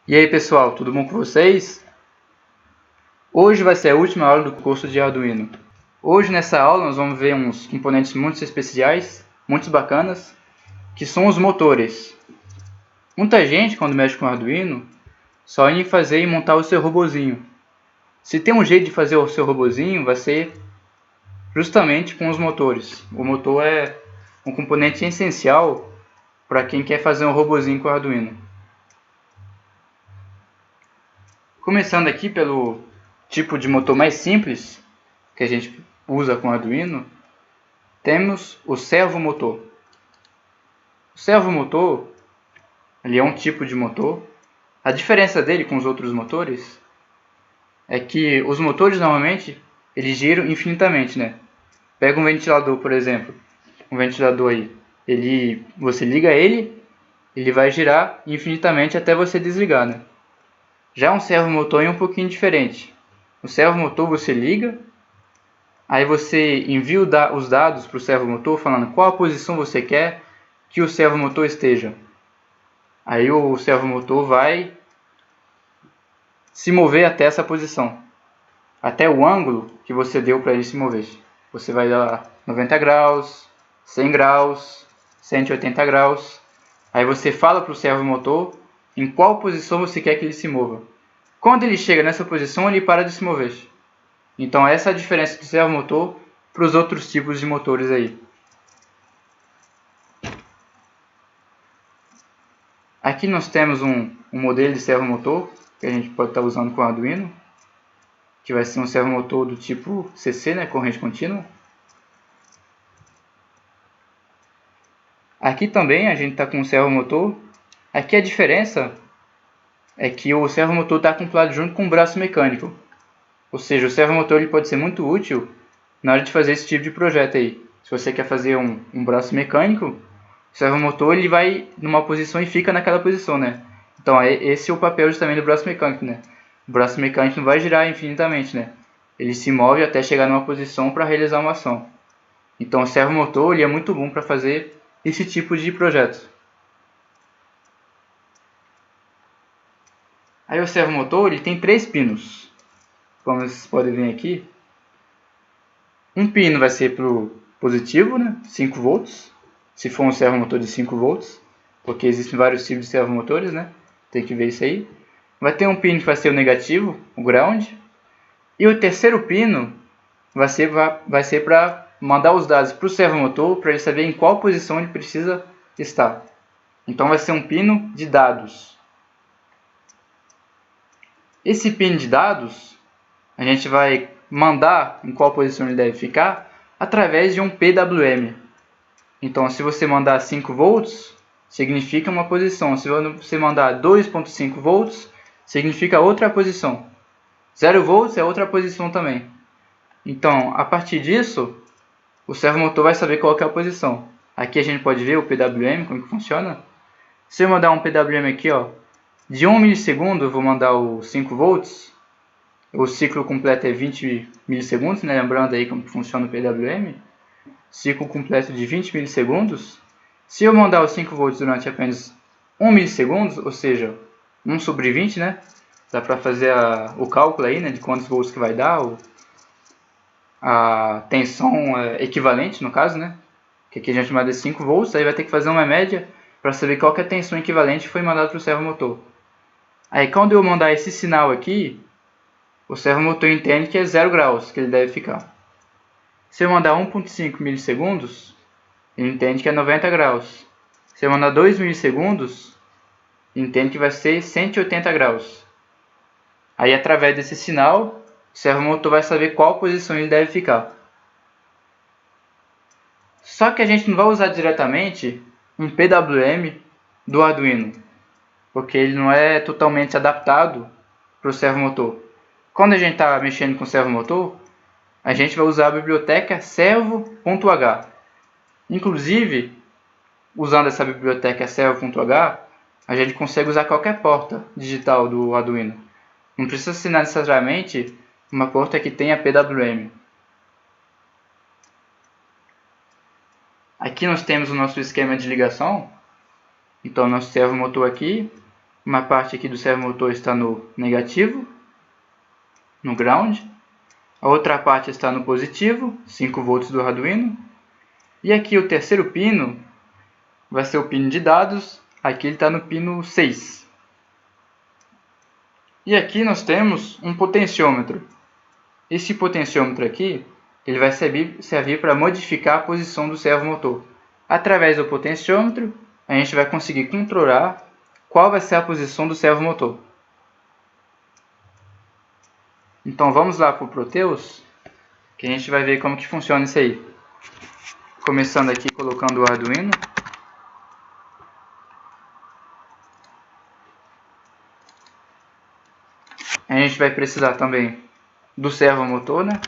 E aí pessoal, tudo bom com vocês? Hoje vai ser a última aula do curso de Arduino. Hoje nessa aula nós vamos ver uns componentes muito especiais, muito bacanas, que são os motores. Muita gente quando mexe com Arduino só em fazer e montar o seu robozinho. Se tem um jeito de fazer o seu robozinho, vai ser justamente com os motores. O motor é um componente essencial para quem quer fazer um robozinho com Arduino. Começando aqui pelo tipo de motor mais simples que a gente usa com Arduino, temos o servomotor. O servomotor, ele é um tipo de motor. A diferença dele com os outros motores é que os motores normalmente eles giram infinitamente, né? Pega um ventilador, por exemplo, um ventilador aí, você liga ele vai girar infinitamente até você desligar, né? Já um servomotor é um pouquinho diferente. O servomotor você liga, aí você envia os dados para o servomotor falando qual a posição você quer que o servomotor esteja. Aí o servomotor vai se mover até essa posição, até o ângulo que você deu para ele se mover. Você vai dar 90 graus, 100 graus, 180 graus. Aí você fala para o servomotor em qual posição você quer que ele se mova. Quando ele chega nessa posição, ele para de se mover. Então essa é a diferença do servomotor para os outros tipos de motores aí. Aqui nós temos um modelo de servomotor que a gente pode estar usando com o Arduino, que vai ser um servomotor do tipo CC, né, corrente contínua. Aqui também a gente está com um servomotor. Aqui a diferença é que o servomotor está acoplado junto com o braço mecânico. Ou seja, o servomotor ele pode ser muito útil na hora de fazer esse tipo de projeto aí. Se você quer fazer um braço mecânico, o servomotor ele vai numa posição e fica naquela posição, né? Então esse é o papel justamente do braço mecânico, né? O braço mecânico não vai girar infinitamente, né? Ele se move até chegar numa posição para realizar uma ação. Então o servomotor ele é muito bom para fazer esse tipo de projeto. Aí o servomotor ele tem 3 pinos, como vocês podem ver aqui. Um pino vai ser para o positivo, né? 5 volts, se for um servomotor de 5 volts, porque existem vários tipos de servomotores, né? Tem que ver isso aí. Vai ter um pino que vai ser o negativo, o ground, e o terceiro pino vai ser para mandar os dados para o servomotor para ele saber em qual posição ele precisa estar. Então vai ser um pino de dados. Esse pino de dados a gente vai mandar em qual posição ele deve ficar através de um PWM. Então, se você mandar 5 volts, significa uma posição. Se você mandar 2.5 volts, significa outra posição. 0 volts é outra posição também. Então, a partir disso, o servomotor vai saber qual é a posição. Aqui a gente pode ver o PWM, como que funciona. Se eu mandar um PWM aqui, ó, de 1 milissegundo, eu vou mandar o 5 volts. O ciclo completo é 20 milissegundos, né? Lembrando aí como funciona o PWM. Ciclo completo de 20 milissegundos. Se eu mandar os 5 volts durante apenas 1 milissegundo, ou seja, 1 sobre 20, né? Dá para fazer o cálculo aí, né, de quantos volts que vai dar, a tensão equivalente, no caso, né? Que aqui a gente manda 5 volts, aí vai ter que fazer uma média para saber qual que é a tensão equivalente que foi mandada para o servomotor. Aí quando eu mandar esse sinal aqui, o servomotor entende que é 0 graus que ele deve ficar. Se eu mandar 1.5 milissegundos, ele entende que é 90 graus. Se eu mandar 2 milissegundos, ele entende que vai ser 180 graus. Aí através desse sinal, o servomotor vai saber qual posição ele deve ficar. Só que a gente não vai usar diretamente um PWM do Arduino, porque ele não é totalmente adaptado para o servomotor. Quando a gente está mexendo com o servomotor, a gente vai usar a biblioteca servo.h. Inclusive, usando essa biblioteca servo.h, a gente consegue usar qualquer porta digital do Arduino. Não precisa ser necessariamente uma porta que tenha PWM. Aqui nós temos o nosso esquema de ligação. Então, nosso servomotor aqui, Uma parte aqui do servomotor está no negativo, no ground. A outra parte está no positivo, 5 volts do Arduino. E aqui o terceiro pino vai ser o pino de dados. Aqui ele está no pino 6. E aqui nós temos um potenciômetro. Esse potenciômetro aqui, ele vai servir para modificar a posição do servomotor. Através do potenciômetro, a gente vai conseguir controlar qual vai ser a posição do servomotor. Então vamos lá para o Proteus, que a gente vai ver como que funciona isso aí. Começando aqui colocando o Arduino. A gente vai precisar também do servomotor, né?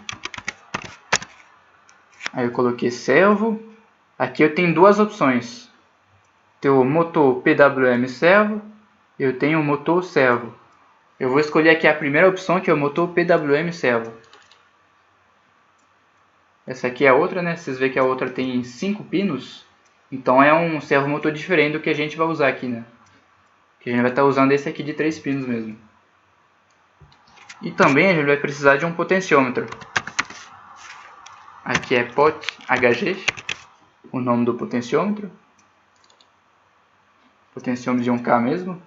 Aí eu coloquei servo. Aqui eu tenho duas opções. Tem o motor PWM servo e eu tenho o motor servo. Eu vou escolher aqui a primeira opção, que é o motor PWM servo. Essa aqui é a outra, né? Vocês veem que a outra tem 5 pinos. Então é um servomotor diferente do que a gente vai usar aqui, né? Que a gente vai estar usando esse aqui de 3 pinos mesmo. E também a gente vai precisar de um potenciômetro. Aqui é POT HG, o nome do potenciômetro. Potenciômetro de 1K mesmo.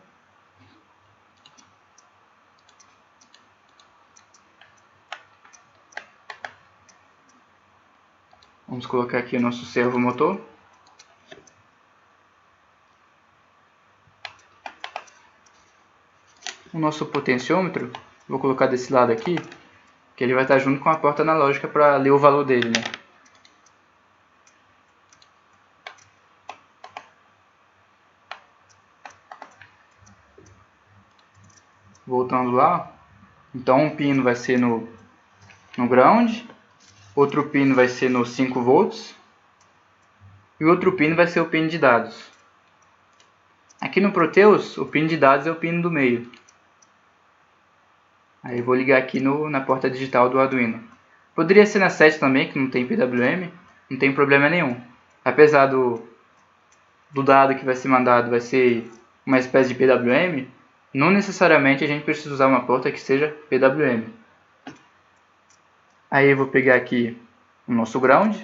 Vamos colocar aqui o nosso servomotor. O nosso potenciômetro, vou colocar desse lado aqui, que ele vai estar junto com a porta analógica para ler o valor dele, né? Voltando lá, então um pino vai ser no ground, outro pino vai ser no 5 volts e outro pino vai ser o pino de dados. Aqui no Proteus, o pino de dados é o pino do meio. Aí eu vou ligar aqui na porta digital do Arduino. Poderia ser na 7 também, que não tem PWM, não tem problema nenhum. Apesar do dado que vai ser mandado vai ser uma espécie de PWM, não necessariamente a gente precisa usar uma porta que seja PWM. Aí eu vou pegar aqui o nosso ground.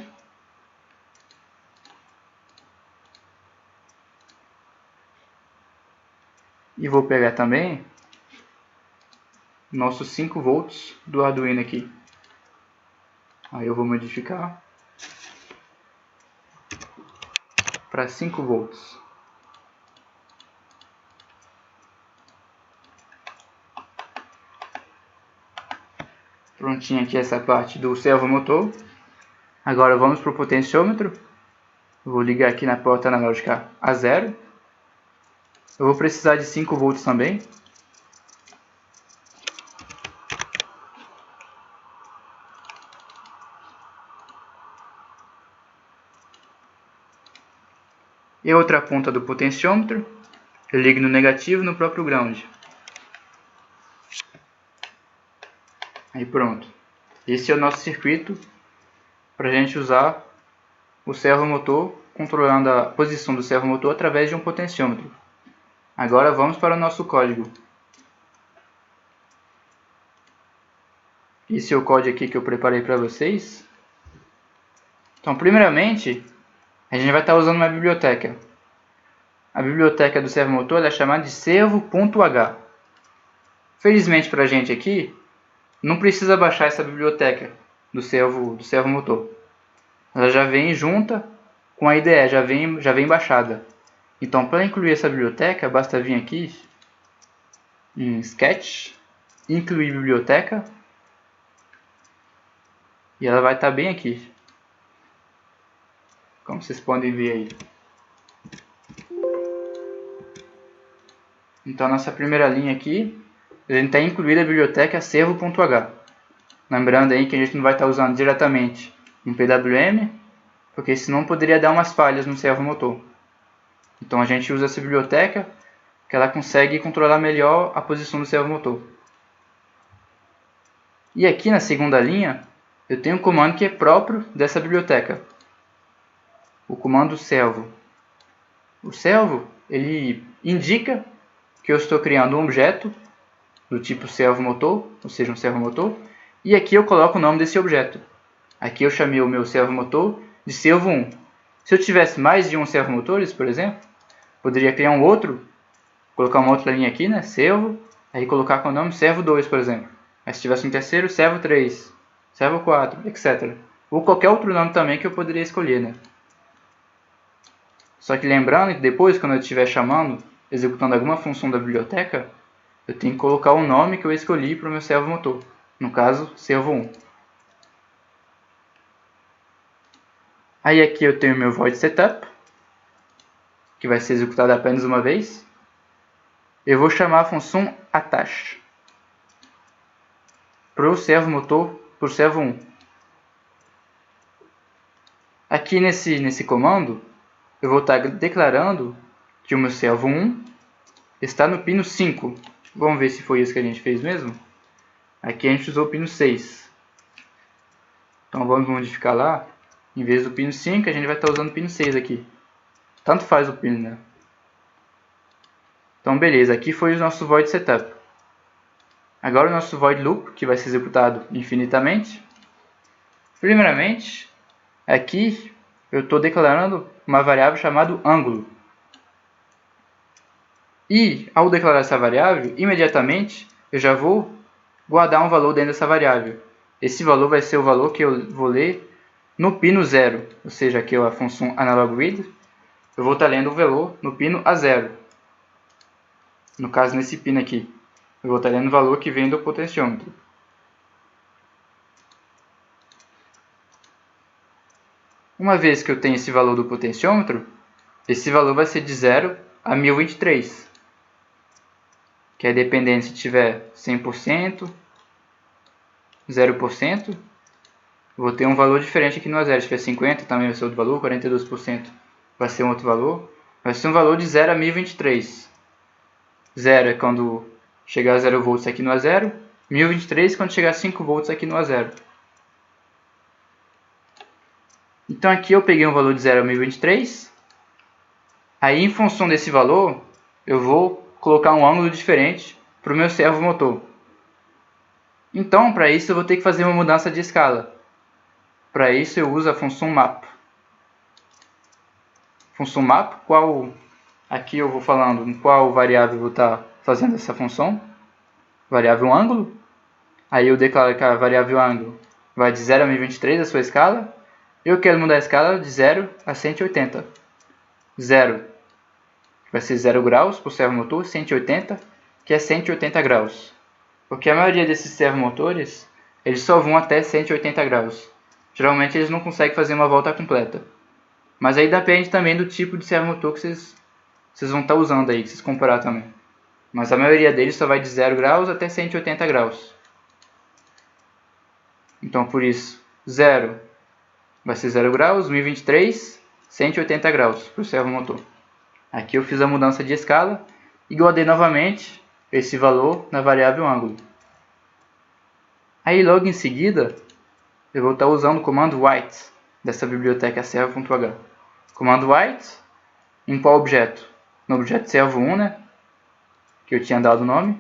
E vou pegar também nossos 5 volts do Arduino aqui. Aí eu vou modificar para 5 volts. Prontinho aqui essa parte do servomotor. Agora vamos para o potenciômetro. Eu vou ligar aqui na porta analógica a 0. Eu vou precisar de 5 volts também. E a outra ponta do potenciômetro, eu ligo no negativo no próprio ground. Aí pronto. Esse é o nosso circuito para a gente usar o servomotor, controlando a posição do servomotor através de um potenciômetro. Agora vamos para o nosso código. Esse é o código aqui que eu preparei para vocês. Então, primeiramente, a gente vai estar usando uma biblioteca. A biblioteca do servomotor é chamada de servo.h. Felizmente para a gente aqui, não precisa baixar essa biblioteca do servomotor. Ela já vem junta com a IDE, já vem baixada. Então, para incluir essa biblioteca, basta vir aqui em Sketch, incluir biblioteca, e ela vai estar bem aqui, como vocês podem ver aí. Então, nossa primeira linha aqui, a gente está incluída a biblioteca servo.h. Lembrando aí que a gente não vai estar usando diretamente um PWM, porque senão poderia dar umas falhas no servomotor. Então a gente usa essa biblioteca, que ela consegue controlar melhor a posição do servomotor. E aqui na segunda linha, eu tenho um comando que é próprio dessa biblioteca. O comando servo. O servo, ele indica que eu estou criando um objeto do tipo servomotor, ou seja, um servomotor, e aqui eu coloco o nome desse objeto. Aqui eu chamei o meu servomotor de servo1. Se eu tivesse mais de um servomotores, por exemplo, poderia criar um outro, colocar uma outra linha aqui, né, servo, aí colocar com o nome servo2, por exemplo. Aí se tivesse um terceiro, servo3, servo4, etc. Ou qualquer outro nome também que eu poderia escolher, né. Só que lembrando que depois, quando eu estiver chamando, executando alguma função da biblioteca, eu tenho que colocar o nome que eu escolhi para o meu servomotor. No caso, servo1. Aí aqui eu tenho o meu void setup, que vai ser executado apenas uma vez. Eu vou chamar a função attach para o servomotor, por servo1. Aqui nesse comando, eu vou estar declarando que o meu servo1 está no pino 5. Vamos ver se foi isso que a gente fez mesmo. Aqui a gente usou o pino 6. Então vamos modificar lá. Em vez do pino 5, a gente vai estar usando o pino 6 aqui. Tanto faz o pino, né? Então beleza, aqui foi o nosso void setup. Agora o nosso void loop, que vai ser executado infinitamente. Primeiramente, aqui eu estou declarando uma variável chamada ângulo. E ao declarar essa variável, imediatamente eu já vou guardar um valor dentro dessa variável. Esse valor vai ser o valor que eu vou ler no pino 0, ou seja, aqui é a função analogRead, eu vou estar lendo o valor no pino A0. No caso, nesse pino aqui, eu vou estar lendo o valor que vem do potenciômetro. Uma vez que eu tenho esse valor do potenciômetro, esse valor vai ser de 0 a 1023, que é dependendo se tiver 100%, 0%, vou ter um valor diferente aqui no A0. Se tiver 50, também vai ser outro valor, 42% vai ser um outro valor. Vai ser um valor de 0 a 1023. 0 é quando chegar a 0 volts aqui no A0, 1023 quando chegar a 5 volts aqui no A0. Então aqui eu peguei um valor de 0 a 1023. Aí em função desse valor, eu vou colocar um ângulo diferente para o meu servomotor. Então para isso eu vou ter que fazer uma mudança de escala. Para isso eu uso a função map. Função map, aqui eu vou falando em qual variável eu vou estar fazendo essa função. Variável ângulo. Aí eu declaro que a variável ângulo vai de 0 a 1023 a sua escala. Eu quero mudar a escala de 0 a 180. 0 vai ser 0 graus para o servomotor, 180 que é 180 graus. Porque a maioria desses servomotores, eles só vão até 180 graus. Geralmente eles não conseguem fazer uma volta completa. Mas aí depende também do tipo de servomotor que vocês vão estar usando aí, que vocês comparar também. Mas a maioria deles só vai de 0 graus até 180 graus. Então por isso, 0 vai ser 0 graus, 1023, 180 graus para o servomotor. Aqui eu fiz a mudança de escala e guardei novamente esse valor na variável ângulo. Aí logo em seguida, eu vou estar usando o comando write dessa biblioteca servo.h. Comando write em qual objeto? No objeto servo1, né? Que eu tinha dado o nome.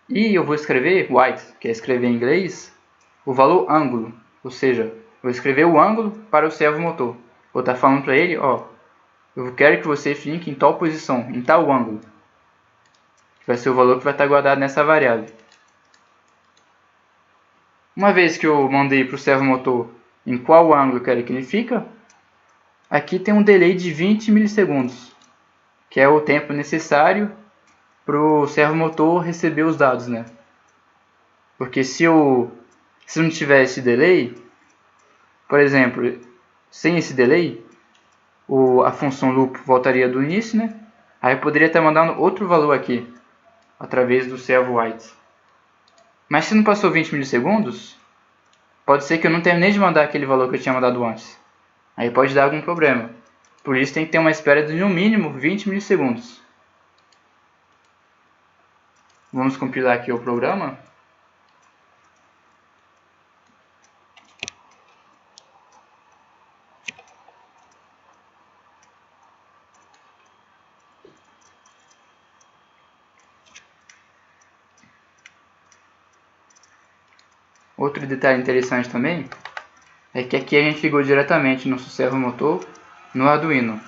E eu vou escrever write, que é escrever em inglês, o valor ângulo. Ou seja, vou escrever o ângulo para o servomotor. Vou estar falando para ele, ó, eu quero que você fique em tal posição, em tal ângulo. Que vai ser o valor que vai estar guardado nessa variável. Uma vez que eu mandei para o servomotor em qual ângulo eu quero que ele fica, aqui tem um delay de 20 milissegundos, que é o tempo necessário para o servomotor receber os dados, né? Porque se não tiver esse delay, por exemplo, sem esse delay, a função loop voltaria do início, né? Aí eu poderia estar mandando outro valor aqui, através do servo write. Mas se não passou 20 milissegundos, pode ser que eu não terminei de mandar aquele valor que eu tinha mandado antes. Aí pode dar algum problema. Por isso tem que ter uma espera de no mínimo 20 milissegundos. Vamos compilar aqui o programa. Outro detalhe interessante também é que aqui a gente ligou diretamente nosso servomotor no Arduino.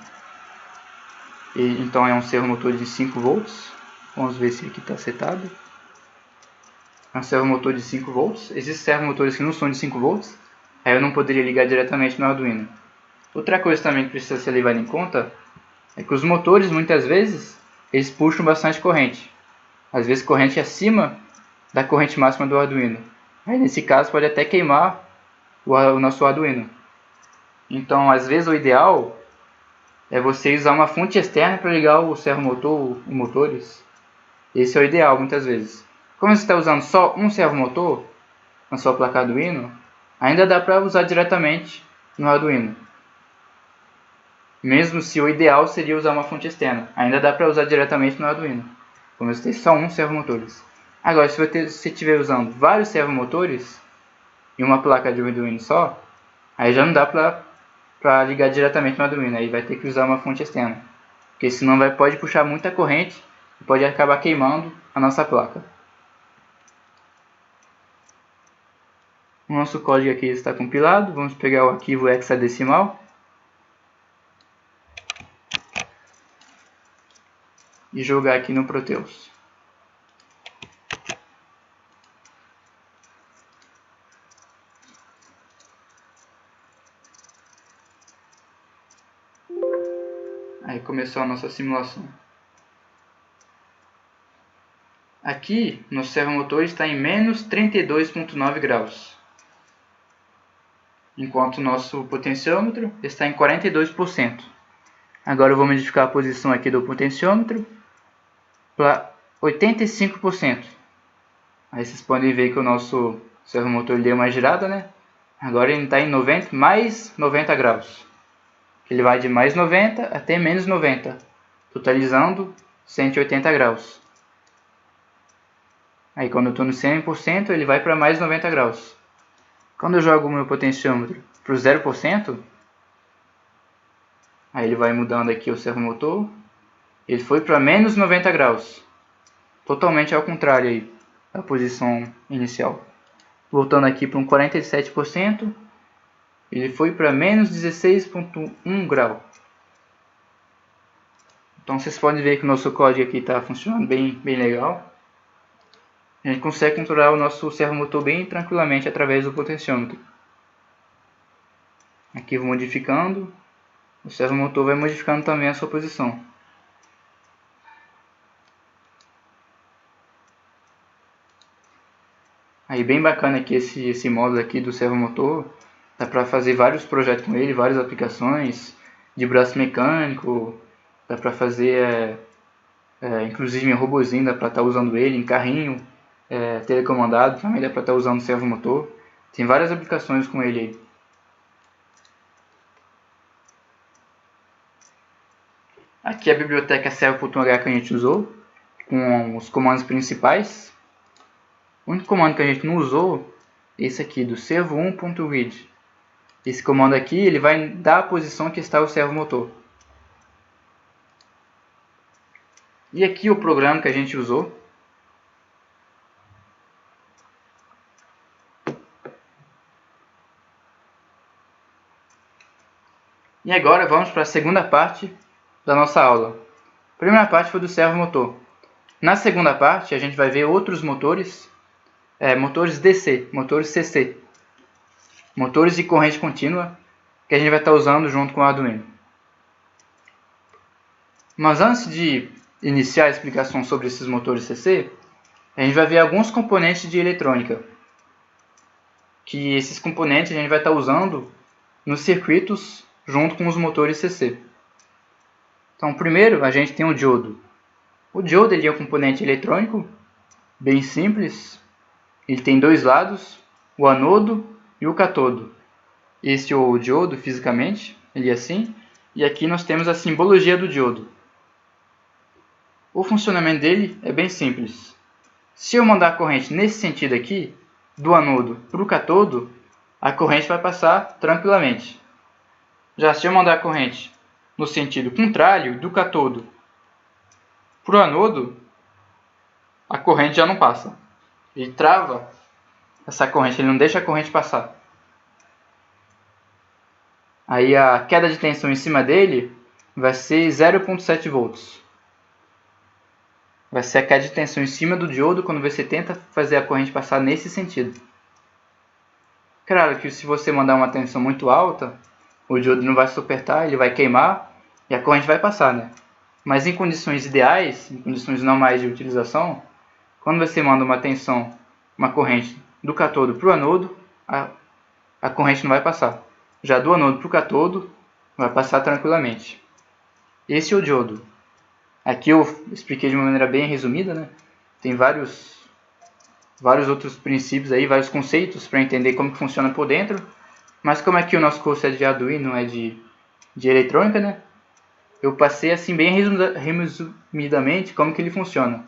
Então é um servomotor de 5 volts. Vamos ver se aqui está setado. É um servomotor de 5 volts. Existem servomotores que não são de 5 volts. Aí eu não poderia ligar diretamente no Arduino. Outra coisa também que precisa ser levada em conta é que os motores, muitas vezes, eles puxam bastante corrente. Às vezes corrente acima da corrente máxima do Arduino. Aí nesse caso pode até queimar o nosso Arduino. Então, às vezes o ideal é você usar uma fonte externa para ligar o servomotor, os motores. Esse é o ideal muitas vezes. Como você está usando só um servomotor na sua placa Arduino, ainda dá para usar diretamente no Arduino. Mesmo se o ideal seria usar uma fonte externa, ainda dá para usar diretamente no Arduino. Como você tem só um servomotores. Agora, se você estiver usando vários servomotores em uma placa de Arduino só, aí já não dá para ligar diretamente no Arduino, aí vai ter que usar uma fonte externa. Porque senão pode puxar muita corrente e pode acabar queimando a nossa placa. O nosso código aqui está compilado, vamos pegar o arquivo hexadecimal e jogar aqui no Proteus. Aí começou a nossa simulação. Aqui, nosso servomotor está em menos 32,9 graus. Enquanto o nosso potenciômetro está em 42%. Agora eu vou modificar a posição aqui do potenciômetro para 85%. Aí vocês podem ver que o nosso servomotor deu uma girada, né? Agora ele está em mais 90 graus. Ele vai de mais 90 até menos 90, totalizando 180 graus. Aí quando eu estou no 100%, ele vai para mais 90 graus. Quando eu jogo o meu potenciômetro para o 0%, aí ele vai mudando aqui o servomotor. Ele foi para menos 90 graus. Totalmente ao contrário aí da posição inicial. Voltando aqui para um 47%, ele foi para menos 16,1 grau. Então vocês podem ver que o nosso código aqui está funcionando bem legal. A gente consegue controlar o nosso servomotor bem tranquilamente através do potenciômetro. Aqui vou modificando. O servomotor vai modificando também a sua posição. Aí bem bacana aqui esse módulo aqui do servomotor. Dá para fazer vários projetos com ele, várias aplicações de braço mecânico. Dá para fazer inclusive em robozinho, dá para estar usando ele em carrinho telecomandado, também dá para estar usando o servomotor. Tem várias aplicações com ele aí. Aqui a biblioteca servo.h que a gente usou, com os comandos principais. O único comando que a gente não usou é esse aqui, do servo1.read. Esse comando aqui ele vai dar a posição que está o servomotor. E aqui o programa que a gente usou. E agora vamos para a segunda parte da nossa aula. A primeira parte foi do servomotor. Na segunda parte a gente vai ver outros motores, motores DC, motores CC. Motores de corrente contínua que a gente vai estar usando junto com o Arduino. Mas antes de iniciar a explicação sobre esses motores CC, a gente vai ver alguns componentes de eletrônica. Que esses componentes a gente vai estar usando nos circuitos junto com os motores CC. Então, primeiro a gente tem o diodo. O diodo ele é um componente eletrônico bem simples. Ele tem dois lados, o anodo e o catodo. Este é o diodo fisicamente, ele é assim. E aqui nós temos a simbologia do diodo. O funcionamento dele é bem simples. Se eu mandar a corrente nesse sentido aqui, do anodo para o catodo, a corrente vai passar tranquilamente. Já se eu mandar a corrente no sentido contrário, do catodo para o anodo, a corrente já não passa. Ele trava essa corrente, ele não deixa a corrente passar. Aí a queda de tensão em cima dele vai ser 0,7 volts. Vai ser a queda de tensão em cima do diodo quando você tenta fazer a corrente passar nesse sentido. Claro que se você mandar uma tensão muito alta, o diodo não vai suportar, ele vai queimar e a corrente vai passar, né? Mas em condições ideais, em condições normais de utilização, quando você manda uma tensão, uma corrente do cátodo para o anodo, a corrente não vai passar. Já do anodo para o cátodo, vai passar tranquilamente. Esse é o diodo. Aqui eu expliquei de uma maneira bem resumida, né? Tem vários outros princípios aí, vários conceitos para entender como que funciona por dentro. Mas como aqui o nosso curso é de Arduino, não é de eletrônica, né? Eu passei assim bem resumidamente como que ele funciona.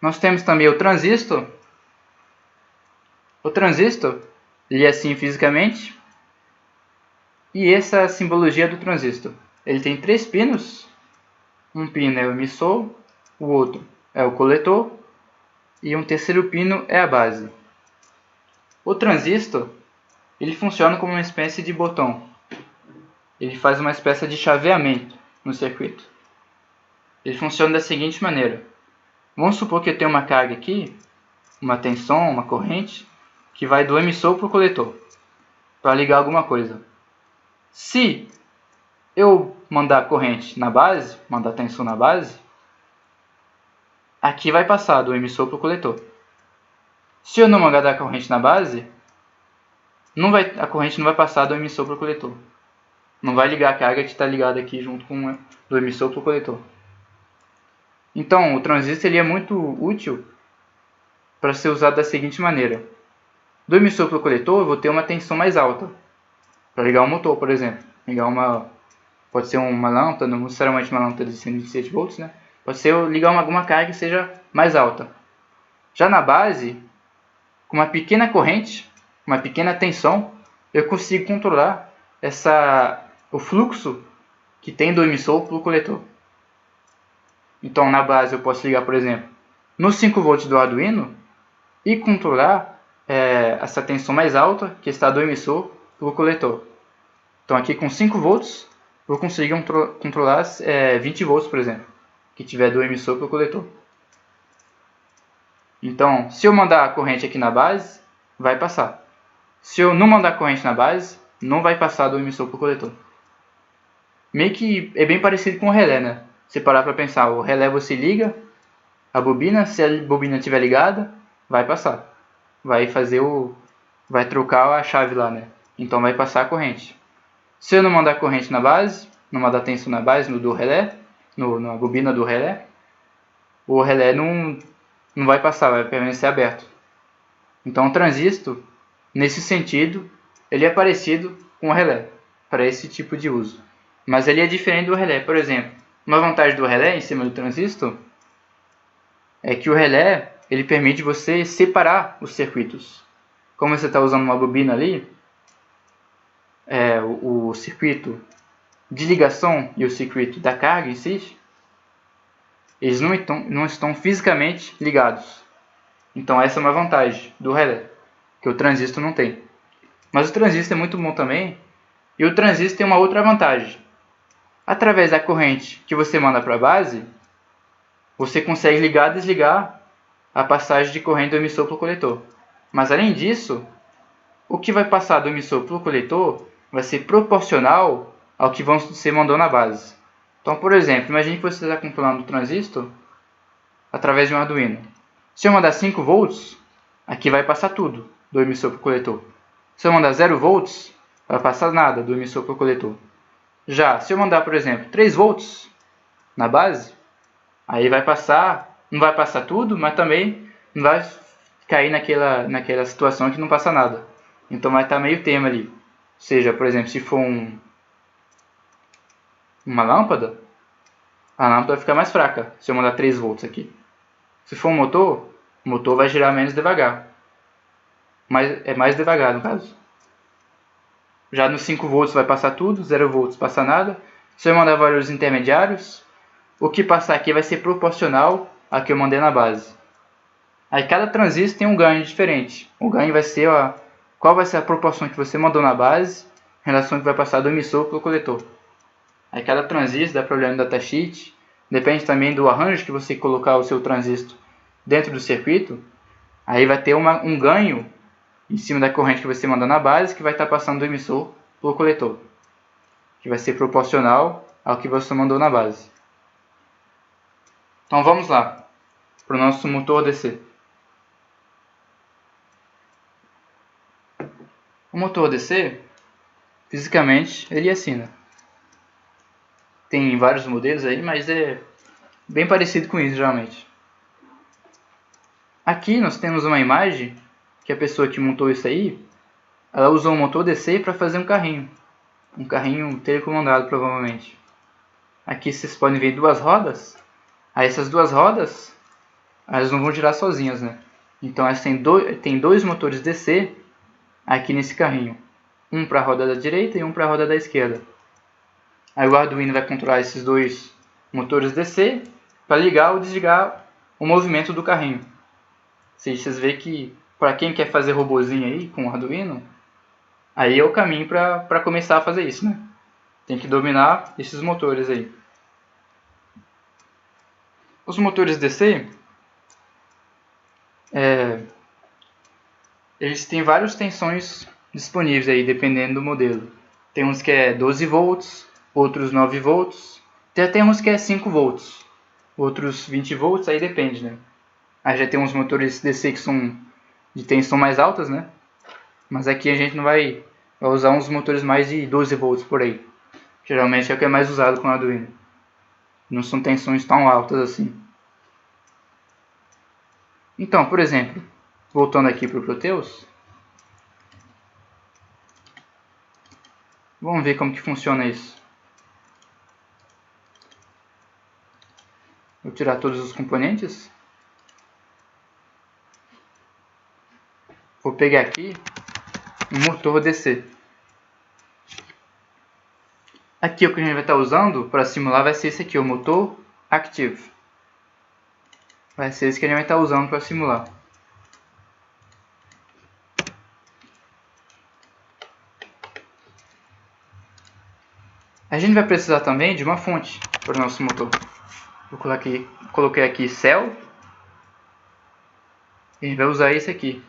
Nós temos também o transistor. O transistor, ele é assim fisicamente. E essa é a simbologia do transistor. Ele tem 3 pinos. Um pino é o emissor, o outro é o coletor e um terceiro pino é a base. O transistor, ele funciona como uma espécie de botão. Ele faz uma espécie de chaveamento no circuito. Ele funciona da seguinte maneira. Vamos supor que eu tenho uma carga aqui, uma tensão, uma corrente, que vai do emissor para o coletor, para ligar alguma coisa. Se eu mandar corrente na base, mandar tensão na base, aqui vai passar do emissor para o coletor. Se eu não mandar a corrente na base, a corrente não vai passar do emissor para o coletor. Não vai ligar a carga que está ligada aqui junto com do emissor para o coletor. Então, o transistor ele é muito útil para ser usado da seguinte maneira. Do emissor para o coletor, eu vou ter uma tensão mais alta. Para ligar um motor, por exemplo. Pode ser uma lâmpada, não necessariamente uma lâmpada de 127 volts, né? Pode ser eu ligar alguma carga que seja mais alta. Já na base, com uma pequena corrente, uma pequena tensão, eu consigo controlar o fluxo que tem do emissor para o coletor. Então, na base, eu posso ligar, por exemplo, nos 5 volts do Arduino e controlar essa tensão mais alta que está do emissor para o coletor. Então, aqui com 5 volts, vou conseguir controlar 20 volts, por exemplo, que tiver do emissor para o coletor. Então, se eu mandar a corrente aqui na base, vai passar. Se eu não mandar a corrente na base, não vai passar do emissor para o coletor. Meio que é bem parecido com o relé, né? Se parar para pensar, o relé você liga a bobina, se a bobina estiver ligada, vai passar. Vai trocar a chave lá, né? Então vai passar a corrente. Se eu não mandar a corrente na base, não mandar tensão na base do relé, na bobina do relé, o relé não vai passar, vai permanecer aberto. Então o transistor, nesse sentido, ele é parecido com o relé, para esse tipo de uso. Mas ele é diferente do relé. Por exemplo, uma vantagem do relé em cima do transistor é que o relé ele permite você separar os circuitos. Como você está usando uma bobina ali, o circuito de ligação e o circuito da carga em si, eles não estão fisicamente ligados. Então essa é uma vantagem do relé, que o transistor não tem. Mas o transistor é muito bom também, e o transistor tem uma outra vantagem. Através da corrente que você manda para a base, você consegue ligar e desligar a passagem de corrente do emissor para o coletor. Mas além disso, o que vai passar do emissor para o coletor vai ser proporcional ao que você mandou na base. Então, por exemplo, imagine que você está controlando o transistor através de um Arduino. Se eu mandar 5 volts, aqui vai passar tudo do emissor para o coletor. Se eu mandar 0 volts, vai passar nada do emissor para o coletor. Já, se eu mandar, por exemplo, 3 volts na base, aí vai passar, não vai passar tudo, mas também não vai cair naquela situação que não passa nada. Então vai estar meio termo ali. Ou seja, por exemplo, se for uma lâmpada, a lâmpada vai ficar mais fraca se eu mandar 3 volts aqui. Se for um motor, o motor vai girar menos devagar. Mas é mais devagar no caso. Já nos 5 volts vai passar tudo, 0 volts passa nada. Se eu mandar valores intermediários, o que passar aqui vai ser proporcional ao que eu mandei na base. Aí cada transistor tem um ganho diferente. O ganho vai ser qual vai ser a proporção que você mandou na base em relação ao que vai passar do emissor para o coletor. Aí cada transistor, dá para olhar no datasheet, depende também do arranjo que você colocar o seu transistor dentro do circuito. Aí vai ter um ganho em cima da corrente que você mandar na base, que vai estar passando do emissor para o coletor, que vai ser proporcional ao que você mandou na base. Então vamos lá, para o nosso motor DC. O motor DC, fisicamente, ele é assim, né? Tem vários modelos aí, mas é bem parecido com isso, geralmente. Aqui nós temos uma imagem que a pessoa que montou isso aí, ela usou um motor DC para fazer um carrinho telecomandado, provavelmente. Aqui vocês podem ver duas rodas. Aí essas duas rodas, elas não vão girar sozinhas, né? Então elas tem dois motores DC aqui nesse carrinho. Um para a roda da direita e um para a roda da esquerda. Aí o Arduino vai controlar esses dois motores DC para ligar ou desligar o movimento do carrinho. Vocês veem que para quem quer fazer robozinho aí com o Arduino, aí é o caminho para começar a fazer isso, né? Tem que dominar esses motores aí. Os motores DC, eles têm várias tensões disponíveis aí, dependendo do modelo. Tem uns que é 12 volts, outros 9 volts, tem até uns que é 5 volts, outros 20 volts, aí depende, né? Aí já tem uns motores DC que são de tensão mais altas, né? Mas aqui a gente não vai usar uns motores mais de 12 volts por aí. Geralmente é o que é mais usado com o Arduino. Não são tensões tão altas assim. Então, por exemplo, voltando aqui para o Proteus, vamos ver como que funciona isso. Vou tirar todos os componentes. Vou pegar aqui um motor DC. Aqui o que a gente vai estar usando para simular vai ser esse aqui, o motor Active. Vai ser esse que a gente vai estar usando para simular. A gente vai precisar também de uma fonte para o nosso motor. Coloquei aqui Cell. E a gente vai usar esse aqui,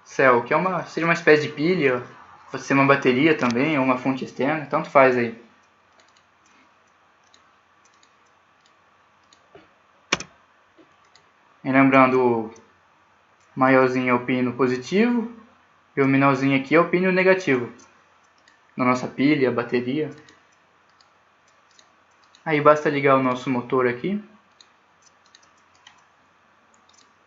Cell, que seria uma espécie de pilha, pode ser uma bateria também, ou uma fonte externa, tanto faz aí. E lembrando, o maiorzinho é o pino positivo e o menorzinho aqui é o pino negativo na nossa pilha, bateria. Aí basta ligar o nosso motor aqui.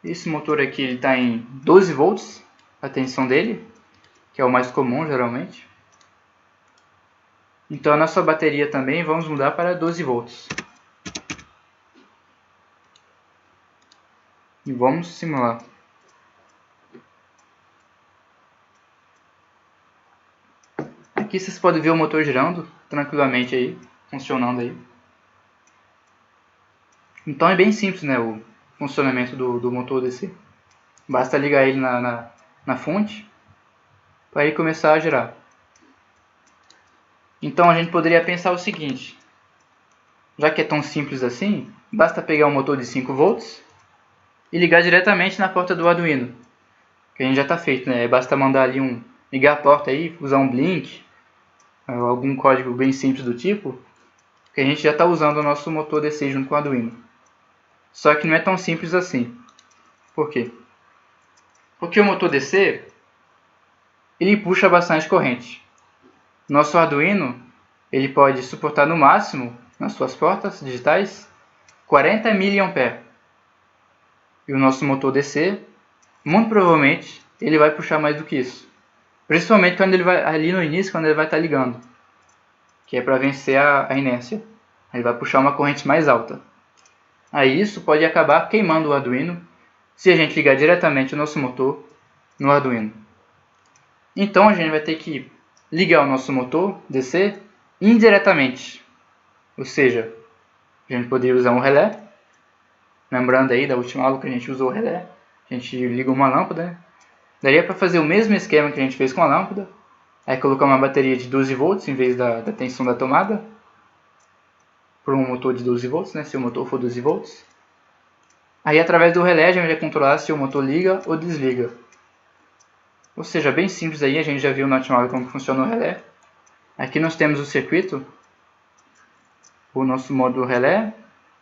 Esse motor aqui está em 12 volts, a tensão dele, que é o mais comum geralmente. Então a nossa bateria também vamos mudar para 12 volts. E vamos simular. Aqui vocês podem ver o motor girando tranquilamente aí, funcionando aí. Então é bem simples, né, o funcionamento do motor DC. Basta ligar ele na fonte para ele começar a girar. Então a gente poderia pensar o seguinte: já que é tão simples assim, basta pegar um motor de 5 volts e ligar diretamente na porta do Arduino, que a gente já está feito, né? Basta mandar ali ligar a porta aí, usar um blink, algum código bem simples do tipo, que a gente já está usando o nosso motor DC junto com o Arduino. Só que não é tão simples assim. Por quê? Porque o motor DC, ele puxa bastante corrente. Nosso Arduino, ele pode suportar no máximo, nas suas portas digitais, 40 mA. E o nosso motor DC, muito provavelmente, ele vai puxar mais do que isso. Principalmente quando ele vai, ali no início, quando ele vai estar ligando, que é para vencer a inércia. Ele vai puxar uma corrente mais alta. Aí isso pode acabar queimando o Arduino se a gente ligar diretamente o nosso motor no Arduino. Então a gente vai ter que ligar o nosso motor DC indiretamente. Ou seja, a gente poderia usar um relé. Lembrando aí da última aula que a gente usou o relé. A gente liga uma lâmpada, né? Daria para fazer o mesmo esquema que a gente fez com a lâmpada. Aí colocar uma bateria de 12 volts em vez da tensão da tomada. Por um motor de 12 volts, né? Se o motor for 12 volts. Aí através do relé a gente vai controlar se o motor liga ou desliga. Ou seja, bem simples aí, a gente já viu na última aula como funciona o relé. Aqui nós temos o circuito, o nosso módulo relé,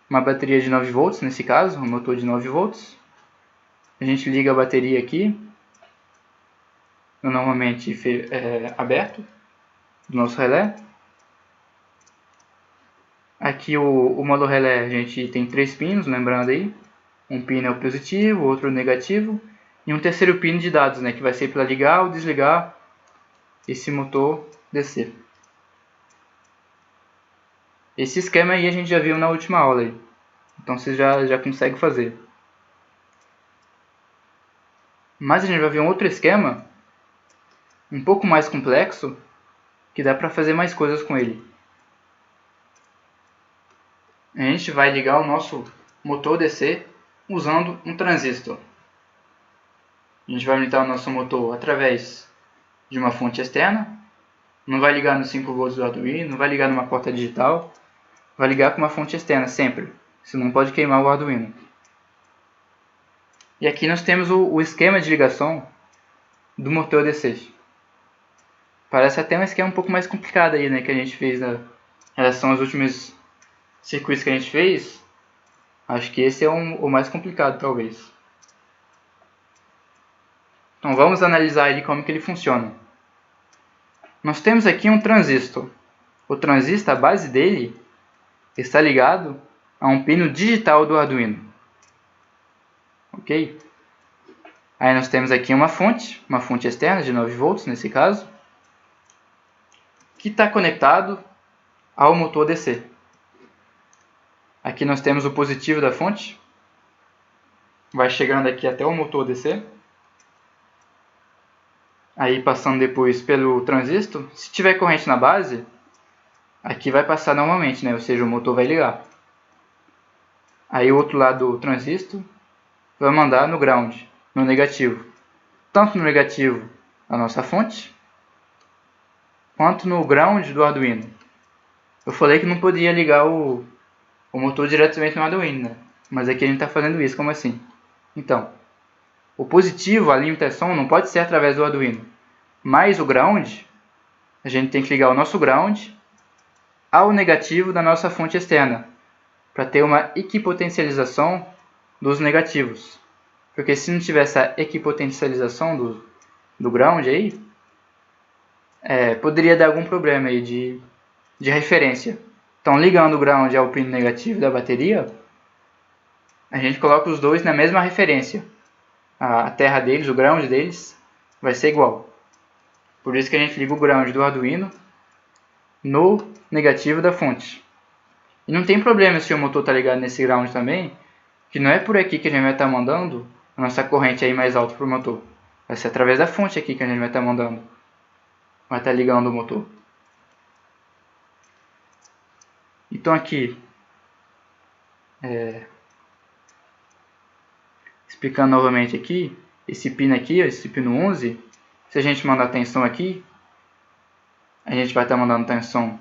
uma bateria de 9 volts nesse caso, um motor de 9 volts. A gente liga a bateria aqui, normalmente aberto, do nosso relé. Aqui o módulo relé a gente tem 3 pinos, lembrando aí. Um pino é o positivo, outro o negativo. E um terceiro pino de dados, né, que vai ser para ligar ou desligar esse motor DC. Esse esquema aí a gente já viu na última aula. Aí. Então você já consegue fazer. Mas a gente vai ver um outro esquema, um pouco mais complexo, que dá para fazer mais coisas com ele. A gente vai ligar o nosso motor DC usando um transistor. A gente vai alimentar o nosso motor através de uma fonte externa. Não vai ligar nos 5 volts do Arduino, não vai ligar numa porta digital. Vai ligar com uma fonte externa sempre, senão pode queimar o Arduino. E aqui nós temos o esquema de ligação do motor DC. Parece até um esquema um pouco mais complicado aí, né, que a gente fez em relação aos últimos circuitos que a gente fez. Acho que esse é o mais complicado, talvez. Então vamos analisar ele como que ele funciona. Nós temos aqui um transistor. O transistor, a base dele, está ligado a um pino digital do Arduino. Ok? Aí nós temos aqui uma fonte externa de 9 volts nesse caso, que está conectado ao motor DC. Aqui nós temos o positivo da fonte, vai chegando aqui até o motor DC. Aí passando depois pelo transistor, se tiver corrente na base, aqui vai passar normalmente, né? Ou seja, o motor vai ligar. Aí o outro lado do transistor vai mandar no ground, no negativo. Tanto no negativo a nossa fonte, quanto no ground do Arduino. Eu falei que não podia ligar o motor diretamente no Arduino, né? Mas aqui a gente está fazendo isso, como assim? Então, o positivo, a limitação, não pode ser através do Arduino. Mas o ground, a gente tem que ligar o nosso ground ao negativo da nossa fonte externa, para ter uma equipotentialização dos negativos. Porque se não tiver essa equipotentialização do ground aí, poderia dar algum problema aí de referência. Então, ligando o ground ao pino negativo da bateria, a gente coloca os dois na mesma referência. A terra deles, o ground deles, vai ser igual. Por isso que a gente liga o ground do Arduino no negativo da fonte. E não tem problema se o motor está ligado nesse ground também, que não é por aqui que a gente vai estar mandando a nossa corrente aí mais alta para o motor. Vai ser através da fonte aqui que a gente vai estar mandando. Vai estar ligando o motor. Então aqui, explicando novamente aqui, esse pino aqui, esse pino 11, se a gente mandar tensão aqui, a gente vai estar mandando tensão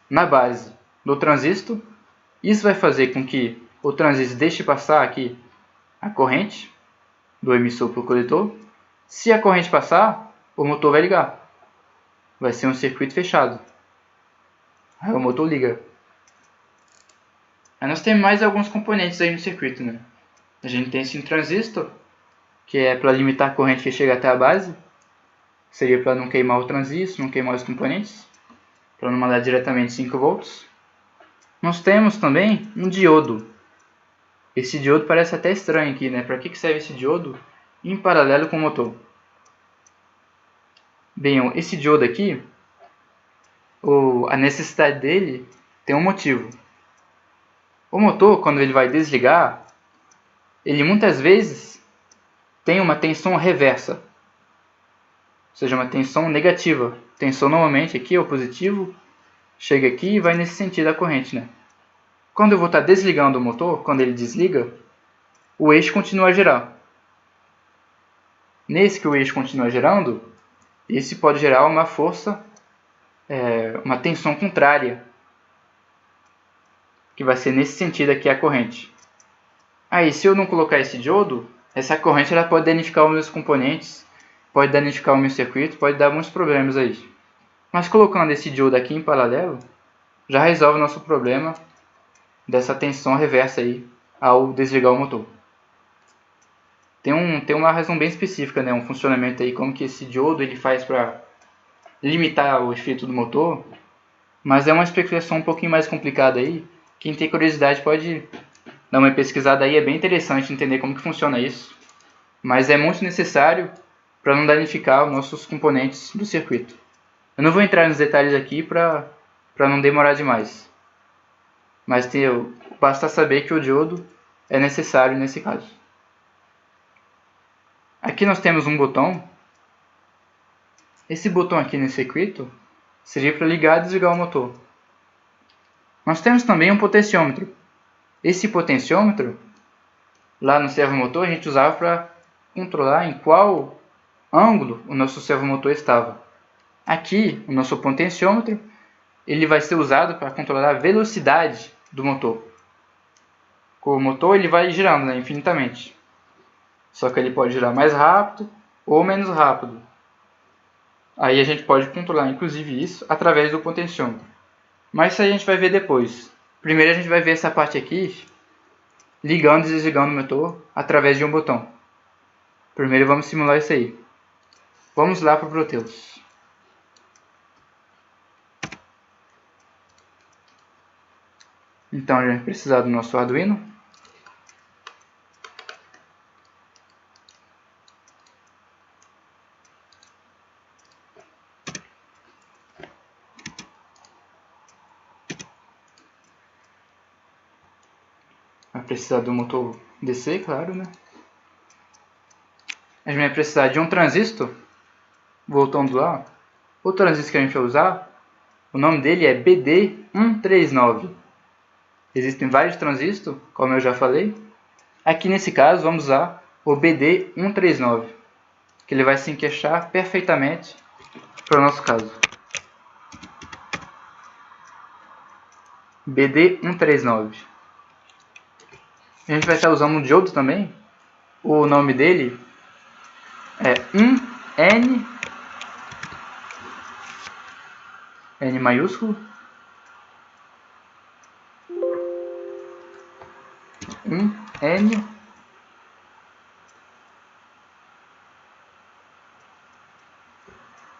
na base do transistor. Isso vai fazer com que o transistor deixe passar aqui a corrente do emissor para o coletor. Se a corrente passar, o motor vai ligar. Vai ser um circuito fechado. Aí o motor liga. Aí nós temos mais alguns componentes aí no circuito, né? A gente tem esse transistor, que é para limitar a corrente que chega até a base. Seria para não queimar o transistor, não queimar os componentes. Para não mandar diretamente 5 volts. Nós temos também um diodo. Esse diodo parece até estranho aqui, né? Para que serve esse diodo em paralelo com o motor? Bem, esse diodo aqui, a necessidade dele tem um motivo. O motor, quando ele vai desligar, ele muitas vezes tem uma tensão reversa. Ou seja, uma tensão negativa. Tensão normalmente aqui é o positivo, chega aqui e vai nesse sentido a corrente, né? Quando eu vou estar desligando o motor, quando ele desliga, o eixo continua a girar. Nesse que o eixo continua girando, esse pode gerar uma força, uma tensão contrária, que vai ser nesse sentido aqui a corrente. Aí, se eu não colocar esse diodo, essa corrente ela pode danificar os meus componentes, pode danificar o meu circuito, pode dar muitos problemas aí. Mas colocando esse diodo aqui em paralelo, já resolve o nosso problema dessa tensão reversa aí ao desligar o motor. Tem uma razão bem específica, né, um funcionamento aí, como que esse diodo ele faz para limitar o efeito do motor, mas é uma explicação um pouquinho mais complicada aí. Quem tem curiosidade pode dar uma pesquisada aí, é bem interessante entender como que funciona isso, mas é muito necessário para não danificar os nossos componentes do circuito. Eu não vou entrar nos detalhes aqui para não demorar demais, mas basta saber que o diodo é necessário nesse caso. Aqui nós temos um botão. Esse botão aqui nesse circuito seria para ligar e desligar o motor. Nós temos também um potenciômetro. Esse potenciômetro, lá no servomotor, a gente usava para controlar em qual ângulo o nosso servomotor estava. Aqui, o nosso potenciômetro, ele vai ser usado para controlar a velocidade do motor. O motor ele vai girando, né, infinitamente. Só que ele pode girar mais rápido ou menos rápido. Aí a gente pode controlar, inclusive, isso através do potenciômetro. Mas isso a gente vai ver depois. Primeiro a gente vai ver essa parte aqui, ligando e desligando o motor através de um botão. Primeiro vamos simular isso aí. Vamos lá para o Proteus. Então a gente vai precisar do nosso Arduino. Vai precisar do motor DC, claro, né? A gente vai precisar de um transistor. Voltando lá. O transistor que a gente vai usar, o nome dele é BD139. Existem vários transistores, como eu já falei. Aqui nesse caso vamos usar o BD139, que ele vai se encaixar perfeitamente para o nosso caso. BD139. A gente vai estar usando um diodo também. O nome dele é 1N, N maiúsculo, 1N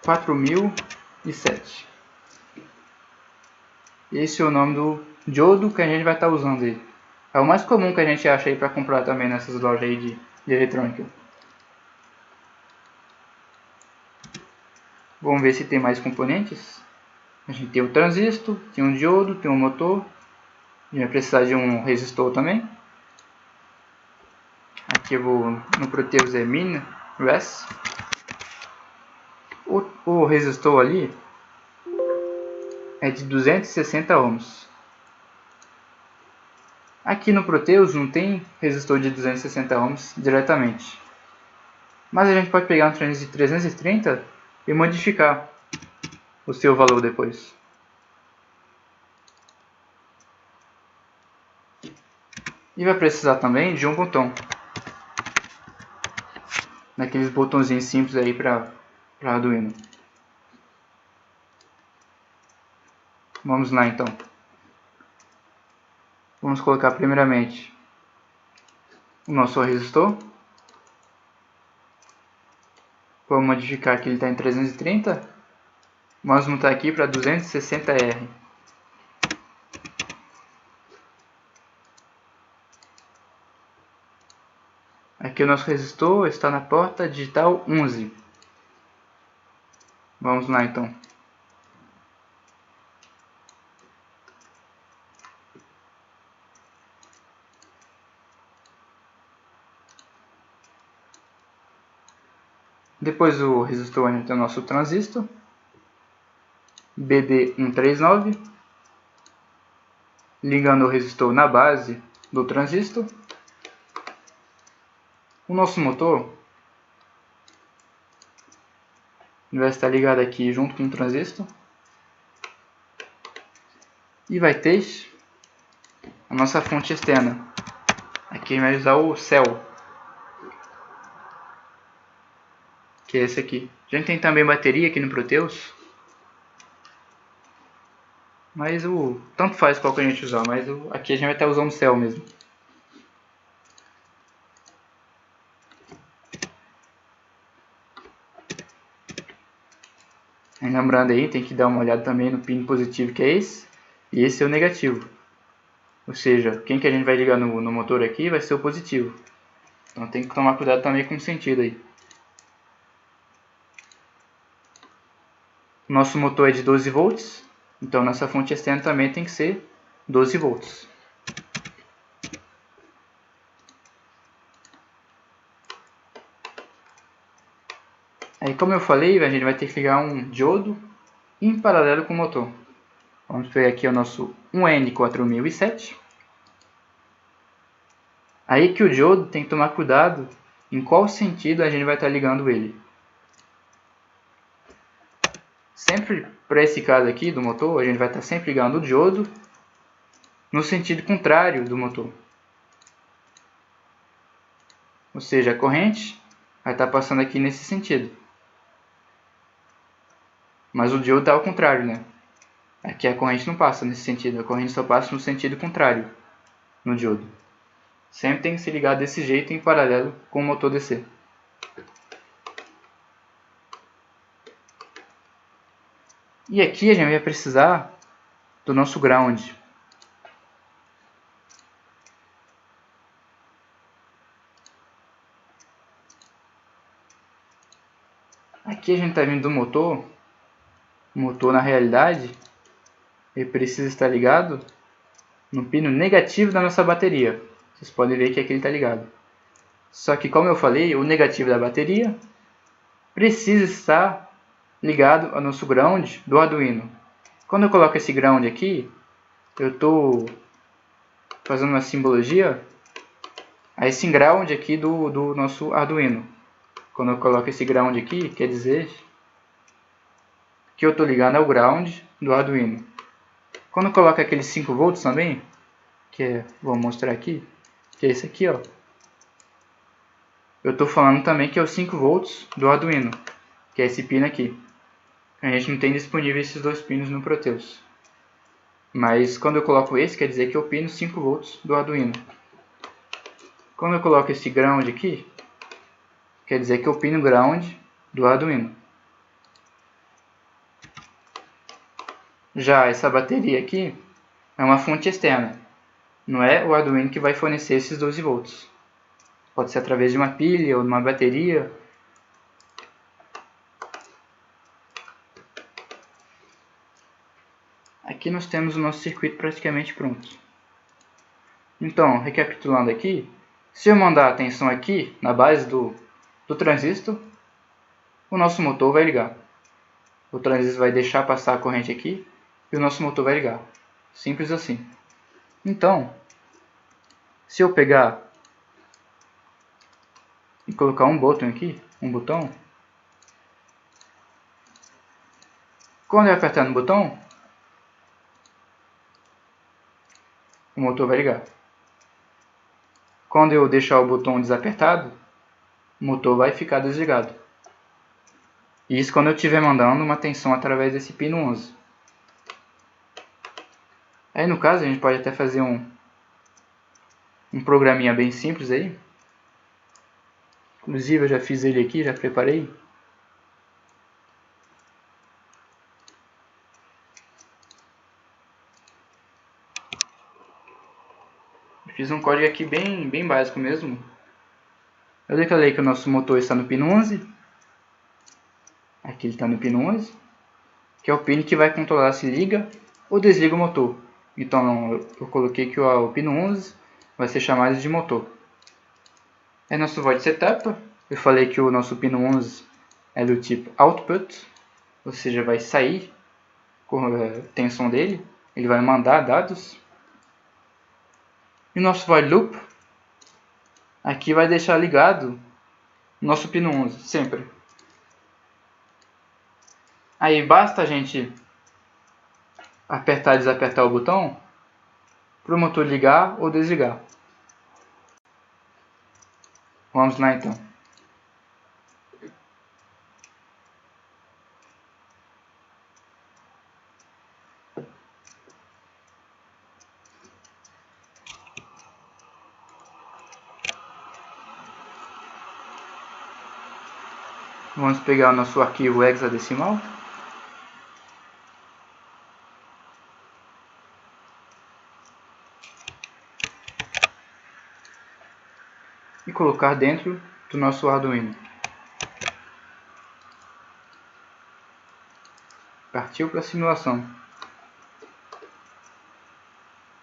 4007. Esse é o nome do diodo que a gente vai estar usando aí. É o mais comum que a gente acha aí para comprar também nessas lojas aí de eletrônica. Vamos ver se tem mais componentes. A gente tem o transistor, tem um diodo, tem um motor. A gente vai precisar de um resistor também. Aqui eu vou no Proteus é min res. O resistor ali é de 260 ohms. Aqui no Proteus não tem resistor de 260 ohms diretamente. Mas a gente pode pegar um transistor de 330 e modificar o seu valor depois. E vai precisar também de um botão. Naqueles botõezinhos simples aí para Arduino. Vamos lá então. Vamos colocar primeiramente o nosso resistor. Vou modificar que ele está em 330. Vamos mutar aqui para 260R. Aqui o nosso resistor está na porta digital 11. Vamos lá então. Depois do resistor a gente tem o nosso transistor BD139, ligando o resistor na base do transistor. O nosso motor Ele vai estar ligado aqui junto com o transistor. E vai ter a nossa fonte externa. Aqui a gente vai usar o cell, que é esse aqui. A gente tem também bateria aqui no Proteus, mas tanto faz qual que a gente usar, mas aqui a gente vai estar usando o cell mesmo. E lembrando aí, tem que dar uma olhada também no pin positivo, que é esse, e esse é o negativo. Ou seja, quem que a gente vai ligar no motor aqui vai ser o positivo. Então tem que tomar cuidado também com o sentido aí. Nosso motor é de 12 volts, então nossa fonte externa também tem que ser 12 volts. Aí, como eu falei, a gente vai ter que ligar um diodo em paralelo com o motor. Vamos pegar aqui o nosso 1N4007. Aí que o diodo tem que tomar cuidado em qual sentido a gente vai estar ligando ele. Sempre para esse caso aqui do motor, a gente vai estar sempre ligando o diodo no sentido contrário do motor. Ou seja, a corrente vai estar passando aqui nesse sentido. Mas o diodo está ao contrário, né? Aqui a corrente não passa nesse sentido, a corrente só passa no sentido contrário no diodo. Sempre tem que se ligar desse jeito em paralelo com o motor DC. E aqui a gente vai precisar do nosso ground. Aqui a gente está vindo do motor. O motor, na realidade, ele precisa estar ligado no pino negativo da nossa bateria. Vocês podem ver que aqui ele está ligado. Só que, como eu falei, o negativo da bateria precisa estar ligado ao nosso ground do Arduino. Quando eu coloco esse ground aqui, eu estou fazendo uma simbologia a esse ground aqui do nosso Arduino. Quando eu coloco esse ground aqui, quer dizer que eu estou ligando ao ground do Arduino. Quando eu coloco aqueles 5 volts também, vou mostrar aqui, que é esse aqui, ó. Eu estou falando também que é os 5 volts do Arduino, que é esse pino aqui. A gente não tem disponível esses dois pinos no Proteus. Mas quando eu coloco esse, quer dizer que é o pino 5 volts do Arduino. Quando eu coloco esse ground aqui, quer dizer que é o pino ground do Arduino. Já essa bateria aqui é uma fonte externa. Não é o Arduino que vai fornecer esses 12 volts. Pode ser através de uma pilha ou de uma bateria. Aqui nós temos o nosso circuito praticamente pronto. Então, recapitulando aqui, se eu mandar a tensão aqui na base do transistor, o nosso motor vai ligar. O transistor vai deixar passar a corrente aqui e o nosso motor vai ligar. Simples assim. Então, se eu pegar e colocar um botão aqui, quando eu apertar no botão, o motor vai ligar. Quando eu deixar o botão desapertado, o motor vai ficar desligado. Isso quando eu estiver mandando uma tensão através desse pino 11. Aí no caso a gente pode até fazer um programinha bem simples aí. Inclusive eu já fiz ele aqui, já preparei. Fiz um código aqui bem básico mesmo. Eu declarei que o nosso motor está no pino 11. Aqui ele está no pino 11. Que é o pino que vai controlar se liga ou desliga o motor. Então eu coloquei que o pino 11 vai ser chamado de motor. É nosso void setup. Eu falei que o nosso pino 11 é do tipo output. Ou seja, vai sair com a tensão dele. Ele vai mandar dados. E o nosso while loop aqui vai deixar ligado o nosso pino 11, sempre. Aí basta a gente apertar e desapertar o botão para o motor ligar ou desligar. Vamos lá então. Vamos pegar o nosso arquivo hexadecimal. E colocar dentro do nosso Arduino. Partiu para a simulação.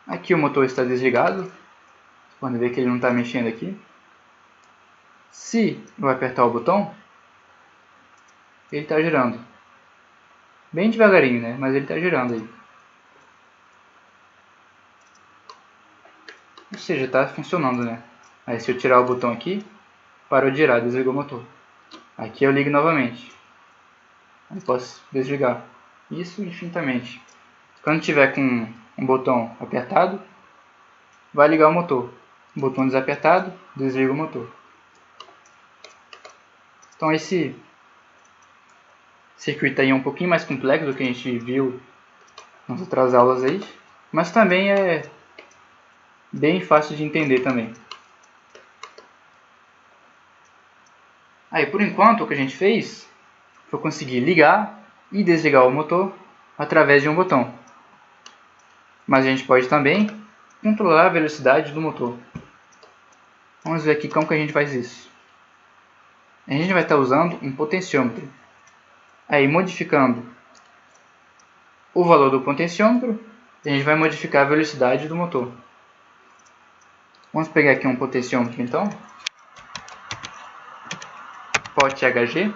Aqui o motor está desligado. Vocês podem ver que ele não está mexendo aqui. Se eu apertar o botão, ele está girando. Bem devagarinho, né? Mas ele está girando aí. Ou seja, está funcionando, né? Aí se eu tirar o botão aqui, parou de girar, desligou o motor. Aqui eu ligo novamente. Aí posso desligar. Isso infinitamente. Quando tiver com um botão apertado, vai ligar o motor. O botão desapertado, desliga o motor. Então esse circuito aí é um pouquinho mais complexo do que a gente viu nas outras aulas aí, mas também é bem fácil de entender também. Aí por enquanto o que a gente fez foi conseguir ligar e desligar o motor através de um botão. Mas a gente pode também controlar a velocidade do motor. Vamos ver aqui como que a gente faz isso. A gente vai estar usando um potenciômetro. Aí modificando o valor do potenciômetro, a gente vai modificar a velocidade do motor. Vamos pegar aqui um potenciômetro então. Pote HG.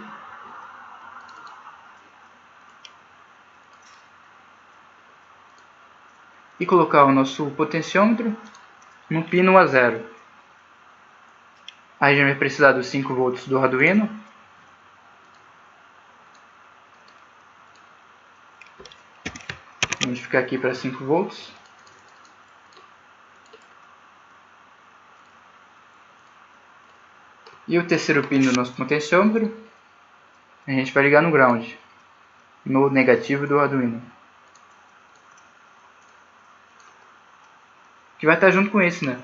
E colocar o nosso potenciômetro no pino A0. Aí a gente vai precisar dos 5 volts do Arduino. Vou modificar aqui para 5 volts. E o terceiro pino do nosso potenciômetro, a gente vai ligar no ground, no negativo do Arduino. Que vai estar junto com esse, né?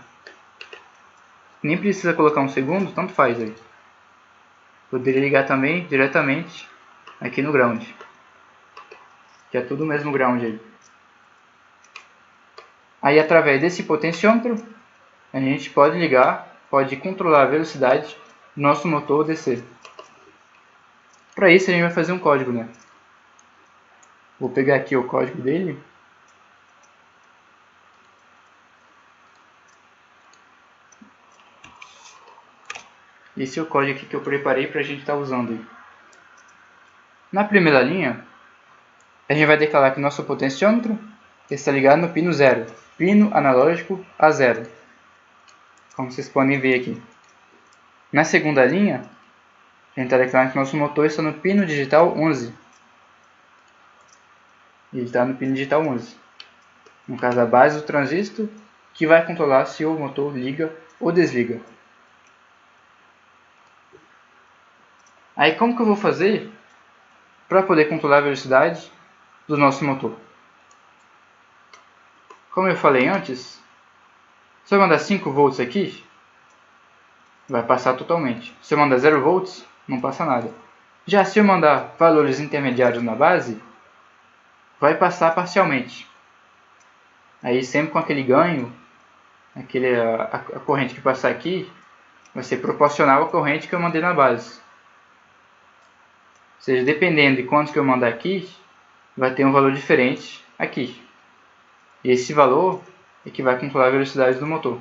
Nem precisa colocar um segundo, tanto faz aí. Poderia ligar também diretamente aqui no ground. Que é tudo o mesmo ground aí. Aí através desse potenciômetro, a gente pode ligar, pode controlar a velocidade do nosso motor DC. Para isso a gente vai fazer um código, né? Vou pegar aqui o código dele. Esse é o código aqui que eu preparei para a gente estar usando. Na primeira linha, a gente vai declarar que nosso potenciômetro está ligado no pino 0, pino analógico A0, como vocês podem ver aqui. Na segunda linha, a gente está declarando que nosso motor está no pino digital 11. Ele está no pino digital 11. No caso, a base do transistor, que vai controlar se o motor liga ou desliga. Aí como que eu vou fazer para poder controlar a velocidade do nosso motor? Como eu falei antes, se eu mandar 5 volts aqui, vai passar totalmente. Se eu mandar 0 volts, não passa nada. Já se eu mandar valores intermediários na base, vai passar parcialmente. Aí sempre com aquele ganho, a corrente que passar aqui, vai ser proporcional à corrente que eu mandei na base. Ou seja, dependendo de quanto que eu mandar aqui, vai ter um valor diferente aqui. E esse valor é que vai controlar a velocidade do motor.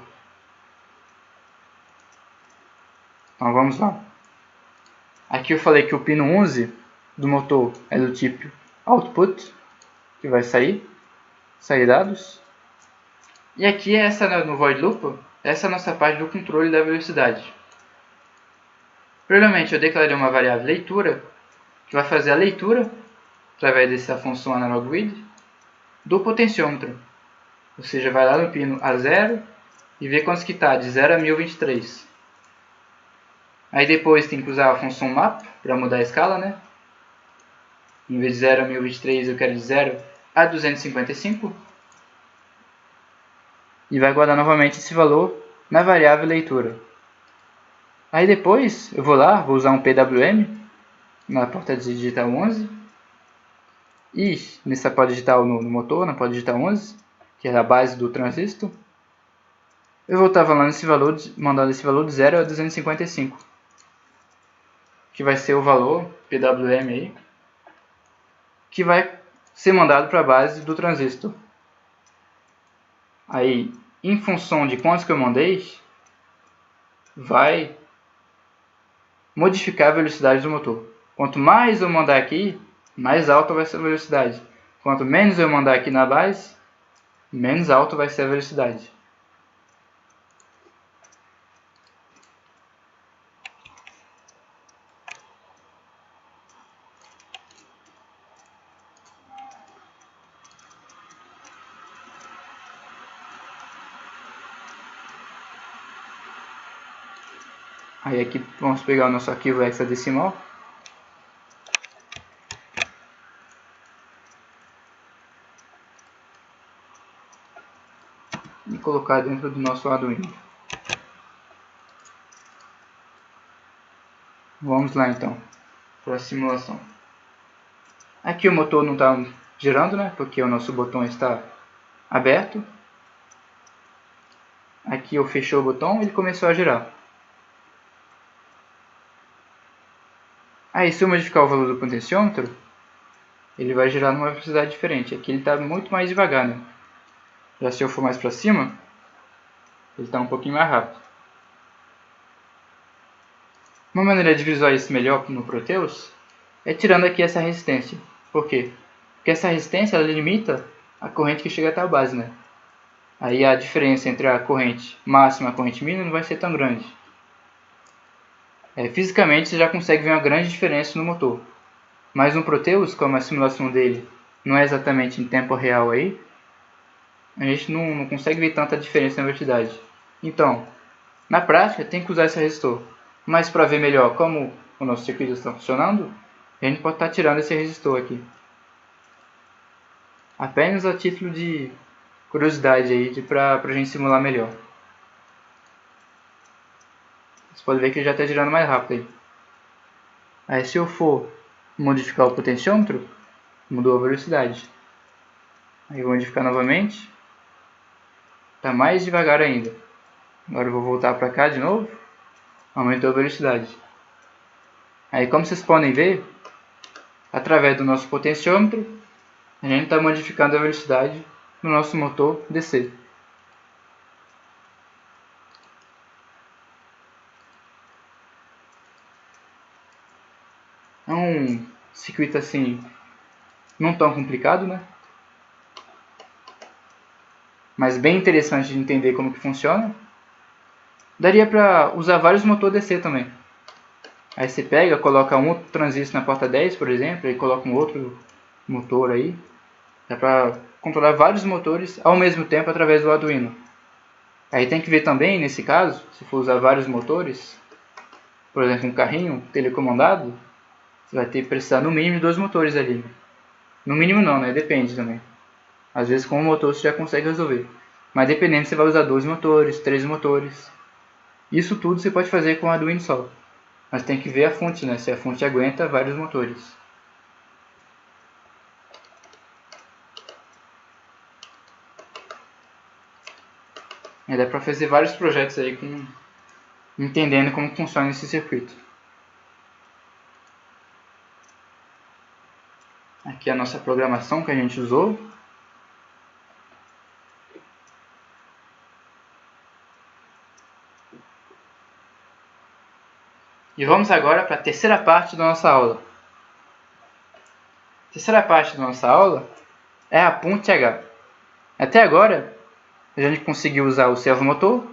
Então vamos lá. Aqui eu falei que o pino 11 do motor é do tipo output, que vai sair dados. E aqui no void loop, essa é a nossa parte do controle da velocidade. Primeiramente eu declarei uma variável leitura, que vai fazer a leitura através dessa função analog read, do potenciômetro. Ou seja, vai lá no pino A0 e vê quantos que está, de 0 a 1023. Aí depois tem que usar a função map para mudar a escala, né? Em vez de 0 a 1023 eu quero de 0 a 255. E vai guardar novamente esse valor na variável leitura. Aí depois eu vou lá, vou usar um PWM na porta digital 11. E nessa porta digital no motor, na porta digital 11, que é a base do transistor, eu vou estar falando esse valor, mandando esse valor de 0 a 255. Que vai ser o valor PWM aí, que vai ser mandado para a base do transistor. Aí, em função de quantos que eu mandei, vai modificar a velocidade do motor. Quanto mais eu mandar aqui, mais alta vai ser a velocidade. Quanto menos eu mandar aqui na base, menos alta vai ser a velocidade. Aí aqui vamos pegar o nosso arquivo hexadecimal. E colocar dentro do nosso Arduino. Vamos lá então, para a simulação. Aqui o motor não está girando, né? Porque o nosso botão está aberto. Aqui eu fechei o botão e ele começou a girar. Aí se eu modificar o valor do potenciômetro, ele vai girar numa velocidade diferente. Aqui ele está muito mais devagar, né? Já se eu for mais para cima, ele está um pouquinho mais rápido. Uma maneira de visualizar isso melhor no Proteus é tirando aqui essa resistência. Por quê? Porque essa resistência ela limita a corrente que chega até a base, né? Aí a diferença entre a corrente máxima e a corrente mínima não vai ser tão grande. Fisicamente você já consegue ver uma grande diferença no motor. Mas no Proteus, como a simulação dele não é exatamente em tempo real aí, a gente não consegue ver tanta diferença na velocidade. Então, na prática, tem que usar esse resistor. Mas para ver melhor como o nosso circuito está funcionando, a gente pode estar tirando esse resistor aqui. Apenas a título de curiosidade aí, para a gente simular melhor. Você pode ver que ele já está girando mais rápido aí. Aí se eu for modificar o potenciômetro, mudou a velocidade. Aí eu vou modificar novamente. Está mais devagar ainda. Agora eu vou voltar para cá de novo. Aumentou a velocidade. Aí como vocês podem ver, através do nosso potenciômetro, a gente está modificando a velocidade do nosso motor DC. É um circuito assim, não tão complicado, né? Mas bem interessante de entender como que funciona. Daria para usar vários motores DC também. Aí você pega, coloca um outro transistor na porta 10, por exemplo, e coloca um outro motor aí. Dá para controlar vários motores ao mesmo tempo através do Arduino. Aí tem que ver também, nesse caso, se for usar vários motores, por exemplo, um carrinho telecomandado, você vai ter que precisar no mínimo de 2 motores ali. No mínimo não, né? Depende também. Às vezes com um motor você já consegue resolver. Mas dependendo, você vai usar 2 motores, 3 motores. Isso tudo você pode fazer com o Arduino só. Mas tem que ver a fonte, né? Se a fonte aguenta vários motores. E dá para fazer vários projetos aí entendendo como funciona esse circuito. Aqui é a nossa programação que a gente usou. E vamos agora para a terceira parte da nossa aula. A terceira parte da nossa aula é a ponte H. Até agora, a gente conseguiu usar o servomotor.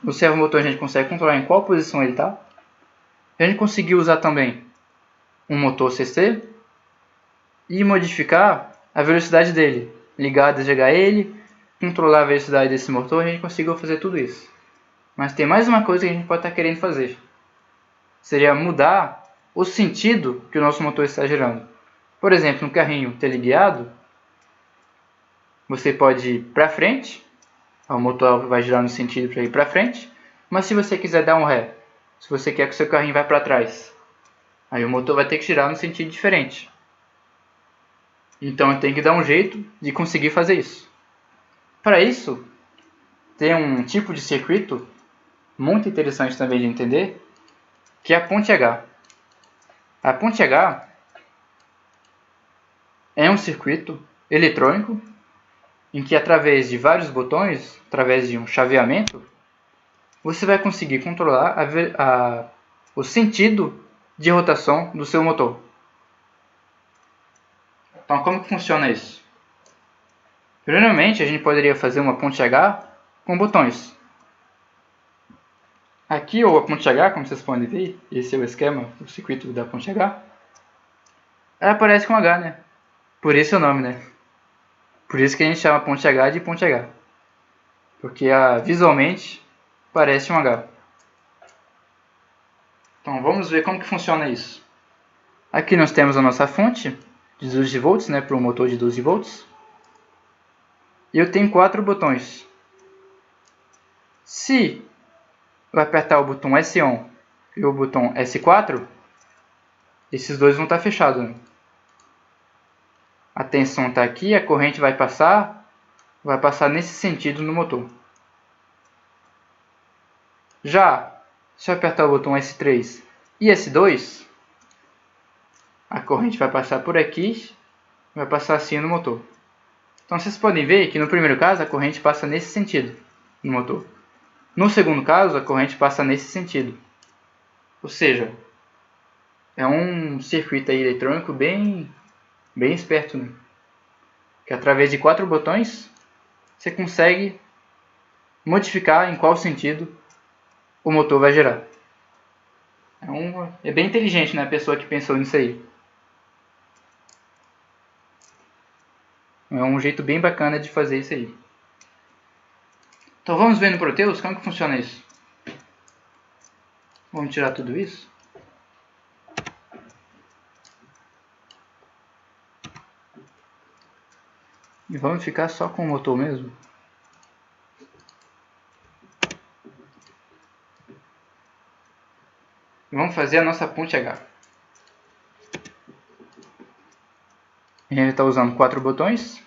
No servomotor a gente consegue controlar em qual posição ele está. A gente conseguiu usar também um motor CC e modificar a velocidade dele, ligar, desligar ele, controlar a velocidade desse motor. A gente conseguiu fazer tudo isso. Mas tem mais uma coisa que a gente pode estar querendo fazer. Seria mudar o sentido que o nosso motor está gerando. Por exemplo, no carrinho teleguiado, você pode ir para frente, o motor vai girar no sentido para ir para frente, mas se você quiser dar um ré, se você quer que o seu carrinho vá para trás, aí o motor vai ter que girar no sentido diferente. Então eu tenho que dar um jeito de conseguir fazer isso. Para isso, tem um tipo de circuito muito interessante também de entender, que é a ponte H. A ponte H é um circuito eletrônico em que, através de vários botões, através de um chaveamento, você vai conseguir controlar o sentido de rotação do seu motor. Então, como que funciona isso? Primeiramente, a gente poderia fazer uma ponte H com botões. Aqui, a ponte H, como vocês podem ver, esse é o esquema, o circuito da ponte H. Ela aparece com H, né? Por isso é o nome, né? Por isso que a gente chama ponte H de ponte H. Porque visualmente parece um H. Então vamos ver como que funciona isso. Aqui nós temos a nossa fonte de 12 volts, né, para um motor de 12 volts. E eu tenho 4 botões. Se eu apertar o botão S1 e o botão S4, esses dois vão estar fechados, né? A tensão está aqui, a corrente vai passar nesse sentido no motor. Já se eu apertar o botão S3 e S2, a corrente vai passar por aqui, vai passar assim no motor. Então vocês podem ver que no primeiro caso a corrente passa nesse sentido no motor. No segundo caso a corrente passa nesse sentido. Ou seja, é um circuito aí eletrônico bem esperto, né? Que através de 4 botões você consegue modificar em qual sentido o motor vai girar. É bem inteligente, né, a pessoa que pensou nisso aí. É um jeito bem bacana de fazer isso aí. Então vamos ver no Proteus como que funciona isso. Vamos tirar tudo isso. E vamos ficar só com o motor mesmo. E vamos fazer a nossa ponte H. A gente está usando 4 botões.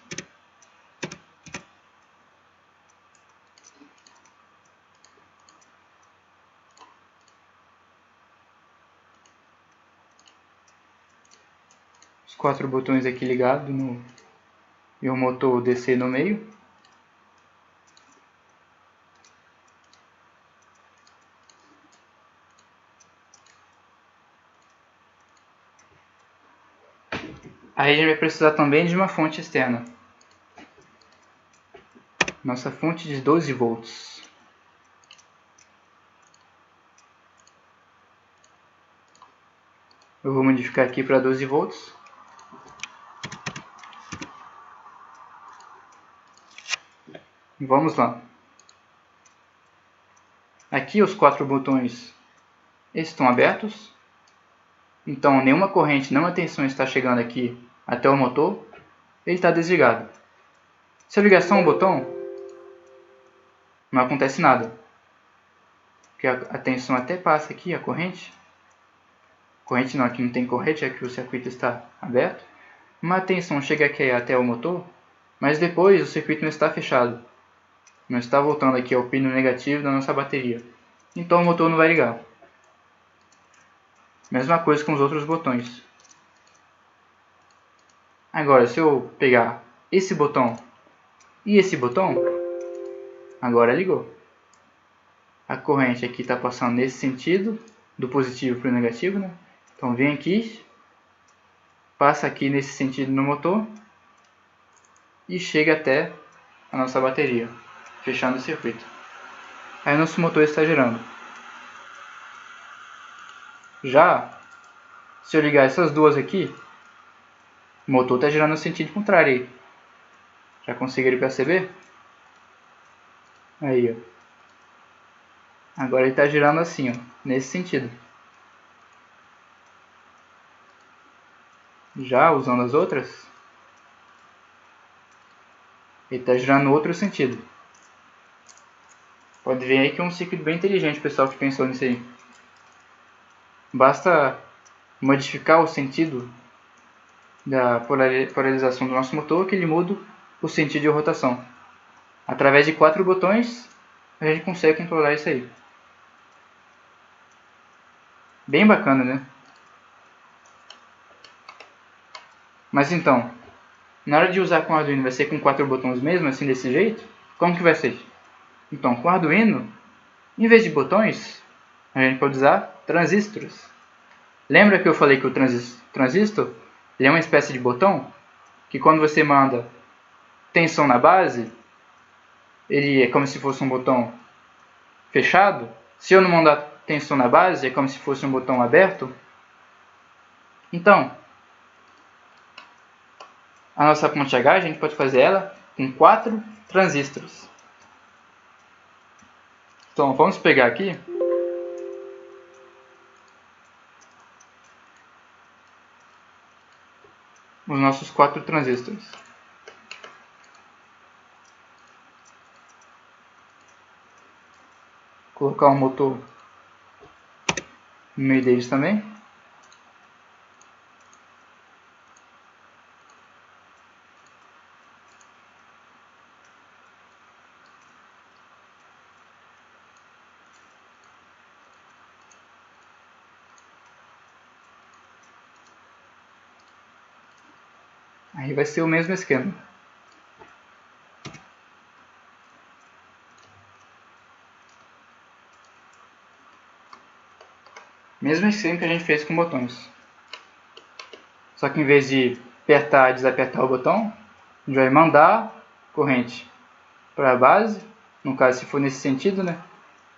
Os 4 botões aqui ligados e o motor descer no meio. Aí a gente vai precisar também de uma fonte externa. Nossa fonte de 12 volts. Eu vou modificar aqui para 12 volts. Vamos lá. Aqui os 4 botões estão abertos. Então nenhuma corrente, nenhuma tensão está chegando aqui até o motor. Ele está desligado. Se eu ligar só um botão, não acontece nada. Porque a tensão até passa aqui, a corrente. Corrente não, aqui não tem corrente, é que o circuito está aberto. Uma tensão chega aqui até o motor, mas depois o circuito não está fechado. Não está voltando aqui ao pino negativo da nossa bateria. Então o motor não vai ligar. Mesma coisa com os outros botões. Agora, se eu pegar esse botão e esse botão, agora ligou. A corrente aqui está passando nesse sentido, do positivo para o negativo, né? Então vem aqui, passa aqui nesse sentido no motor e chega até a nossa bateria, fechando o circuito. Aí nosso motor está girando. Já, se eu ligar essas duas aqui, O motor está girando no sentido contrário aí. Já conseguiram perceber? Aí, ó. Agora ele está girando assim, ó, nesse sentido. Já usando as outras, ele está girando no outro sentido. Pode ver aí que é um circuito bem inteligente, o pessoal que pensou nisso aí. Basta modificar o sentido da polarização do nosso motor que ele muda o sentido de rotação. Através de 4 botões, a gente consegue controlar isso aí. Bem bacana, né? Mas então, na hora de usar com o Arduino, vai ser com 4 botões mesmo, assim desse jeito? Como que vai ser? Então, com o Arduino, em vez de botões, a gente pode usar transistores. Lembra que eu falei que o transistor ele é uma espécie de botão? Que quando você manda tensão na base, ele é como se fosse um botão fechado. Se eu não mandar tensão na base, é como se fosse um botão aberto. Então, a nossa ponte H, a gente pode fazer ela com 4 transistores. Então, vamos pegar aqui os nossos 4 transistores. Colocar um motor no meio deles também. Aí vai ser o mesmo esquema. Mesmo esquema que a gente fez com botões. Só que em vez de apertar e desapertar o botão, a gente vai mandar corrente para a base. No caso, se for nesse sentido, né,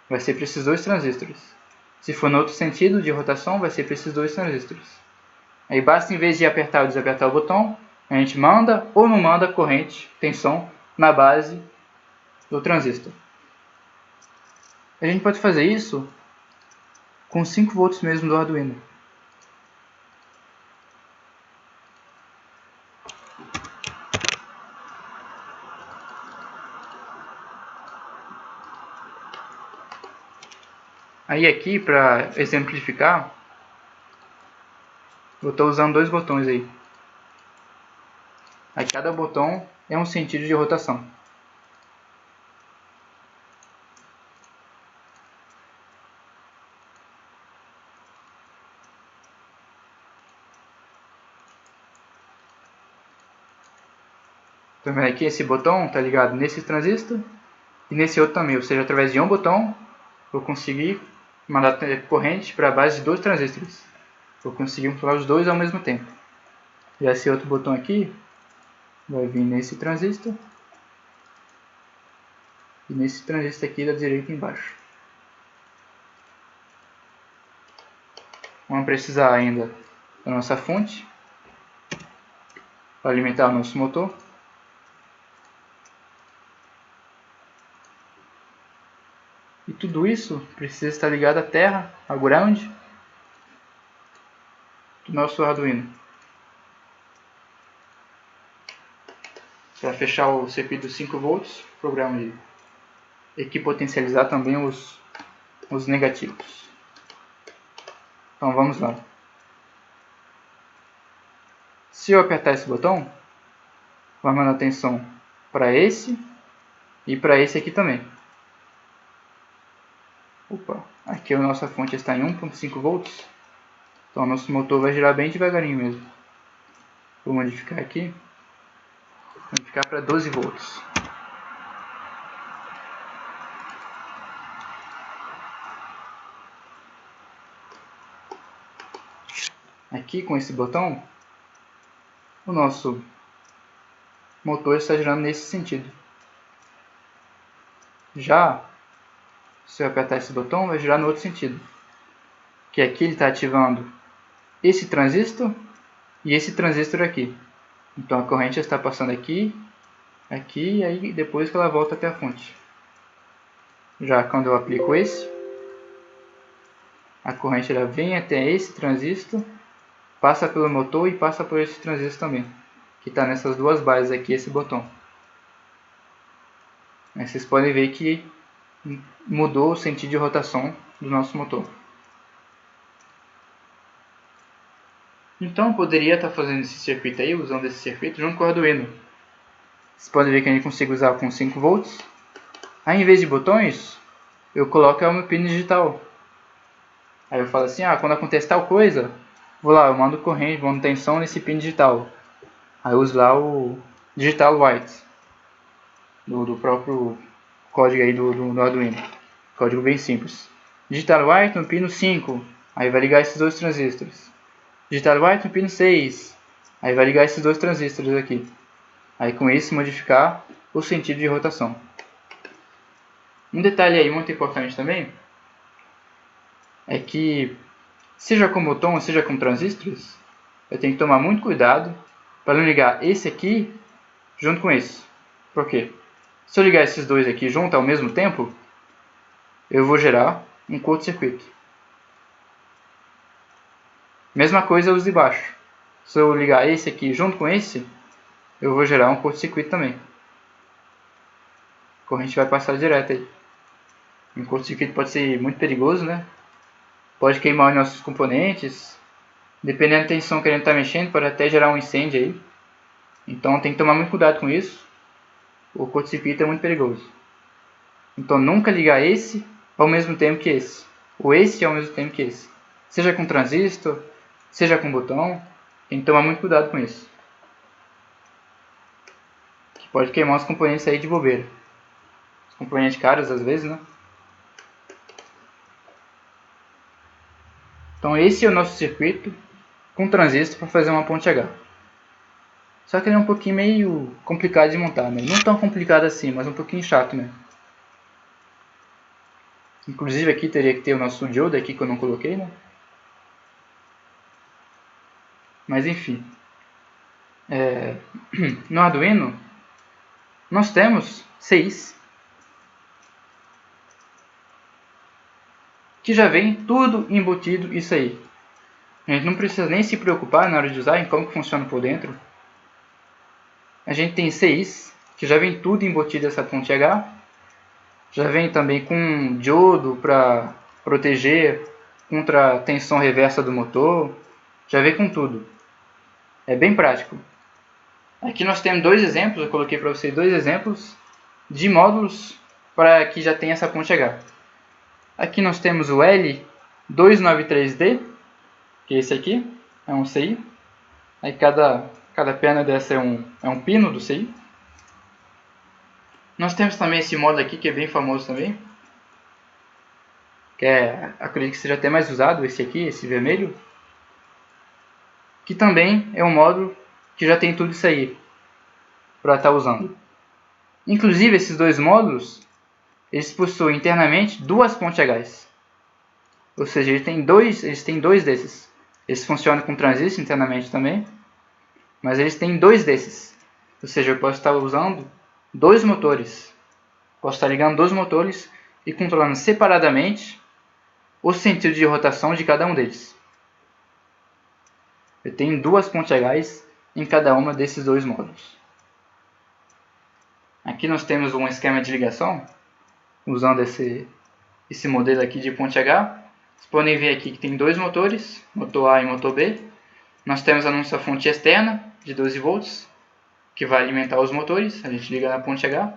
vai ser para esses 2 transistores. Se for no outro sentido de rotação, vai ser para esses 2 transistores. Aí basta, em vez de apertar ou desapertar o botão, a gente manda ou não manda corrente, tensão, na base do transistor. A gente pode fazer isso com 5 volts mesmo do Arduino. Aí aqui, para exemplificar, eu estou usando 2 botões aí. Aí cada botão é um sentido de rotação. Então aqui esse botão está ligado nesse transistor e nesse outro também. Ou seja, através de um botão eu consegui mandar corrente para a base de 2 transistores. Eu consegui controlar os 2 ao mesmo tempo. E esse outro botão aqui vai vir nesse transistor e nesse transistor aqui da direita embaixo. Vamos precisar ainda da nossa fonte para alimentar o nosso motor. E tudo isso precisa estar ligado à terra, ao ground do nosso Arduino. Para fechar o circuito dos 5 volts, programa de equipotencializar também os negativos. Então vamos lá. Se eu apertar esse botão, vai mandar tensão para esse e para esse aqui também. Opa, aqui a nossa fonte está em 1.5 volts. Então o nosso motor vai girar bem devagarinho mesmo. Vou modificar aqui. Vou modificar para 12 volts. Aqui com esse botão, o nosso motor está girando nesse sentido. Já, se eu apertar esse botão, vai girar no outro sentido. Que aqui ele está ativando esse transistor e esse transistor aqui. Então a corrente está passando aqui, aqui, e aí depois que ela volta até a fonte. Já quando eu aplico esse, a corrente ela vem até esse transistor, passa pelo motor e passa por esse transistor também, que está nessas duas bases aqui, esse botão. Aí vocês podem ver que mudou o sentido de rotação do nosso motor. Então eu poderia estar fazendo esse circuito aí, usando esse circuito junto com o Arduino. Vocês podem ver que a gente consegue usar com 5 volts. Aí em vez de botões, eu coloco o meu pino digital. Aí eu falo assim, quando acontece tal coisa, vou lá, eu mando corrente, mando tensão nesse pino digital. Aí eu uso lá o digital white, do próprio código aí do Arduino. Código bem simples. Digital white no pino 5, aí vai ligar esses dois transistores. Digital white no pino 6, aí vai ligar esses dois transistores aqui. Aí com isso modificar o sentido de rotação. Um detalhe aí muito importante também é que, seja com botão ou seja com transistores, eu tenho que tomar muito cuidado para não ligar esse aqui junto com esse. Por quê? Se eu ligar esses dois aqui junto ao mesmo tempo, eu vou gerar um curto-circuito. Mesma coisa os de baixo. Se eu ligar esse aqui junto com esse, eu vou gerar um curto-circuito também. A corrente vai passar direto aí. Um curto-circuito pode ser muito perigoso, né? Pode queimar os nossos componentes. Dependendo da tensão que a gente está mexendo, pode até gerar um incêndio aí. Então tem que tomar muito cuidado com isso. O curto-circuito é muito perigoso. Então nunca ligar esse ao mesmo tempo que esse. Ou esse ao mesmo tempo que esse. Seja com transistor, seja com botão. Tem que tomar muito cuidado com isso. Que pode queimar os componentes aí de bobeira. Os componentes caros às vezes, né? Então esse é o nosso circuito com transistor para fazer uma ponte H. Só que ele é um pouquinho meio complicado de montar, né? Não tão complicado assim, mas um pouquinho chato, né? Inclusive aqui teria que ter o nosso diodo aqui que eu não coloquei, né? Mas enfim. No Arduino nós temos 6 que já vem tudo embutido isso aí. A gente não precisa nem se preocupar na hora de usar em como que funciona por dentro. A gente tem 6 que já vem tudo embutido essa ponte H. Já vem também com diodo para proteger contra a tensão reversa do motor. Já vem com tudo. É bem prático. Aqui nós temos dois exemplos, eu coloquei para vocês dois exemplos de módulos para que já tenha essa ponte H. Aqui nós temos o L293D, que é esse aqui, é um CI. Aí cada perna dessa é um pino do CI. Nós temos também esse módulo aqui que é bem famoso também, que acredito que seja até mais usado, esse aqui, esse vermelho, que também é um módulo que já tem tudo isso aí para estar usando. Inclusive esses dois módulos, eles possuem internamente duas pontes Hs. Ou seja, eles têm dois desses. Eles funcionam com transistor internamente também, mas eles têm dois desses. Ou seja, eu posso estar usando dois motores. Posso estar ligando dois motores e controlando separadamente o sentido de rotação de cada um deles. Eu tenho duas pontes Hs em cada uma desses dois módulos. Aqui nós temos um esquema de ligação, usando esse modelo aqui de ponte H. Vocês podem ver aqui que tem dois motores, motor A e motor B. Nós temos a nossa fonte externa de 12 volts, que vai alimentar os motores. A gente liga na ponte H.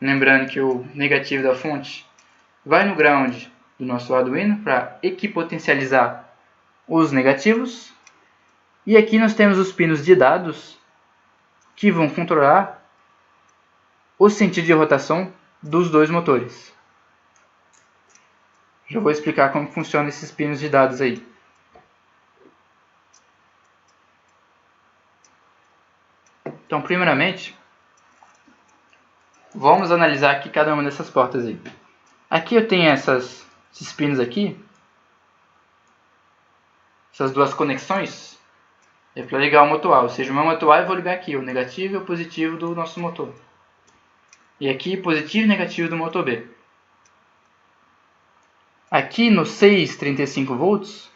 Lembrando que o negativo da fonte vai no ground do nosso Arduino para equipotencializar os negativos. E aqui nós temos os pinos de dados que vão controlar o sentido de rotação dos dois motores. Já vou explicar como funcionam esses pinos de dados aí. Então, primeiramente, vamos analisar aqui cada uma dessas portas aí. Aqui eu tenho esses pinos aqui, essas duas conexões, É para ligar o motor A, ou seja, o meu motor A eu vou ligar aqui, o negativo e o positivo do nosso motor. E aqui, positivo e negativo do motor B. Aqui no 6,35 volts,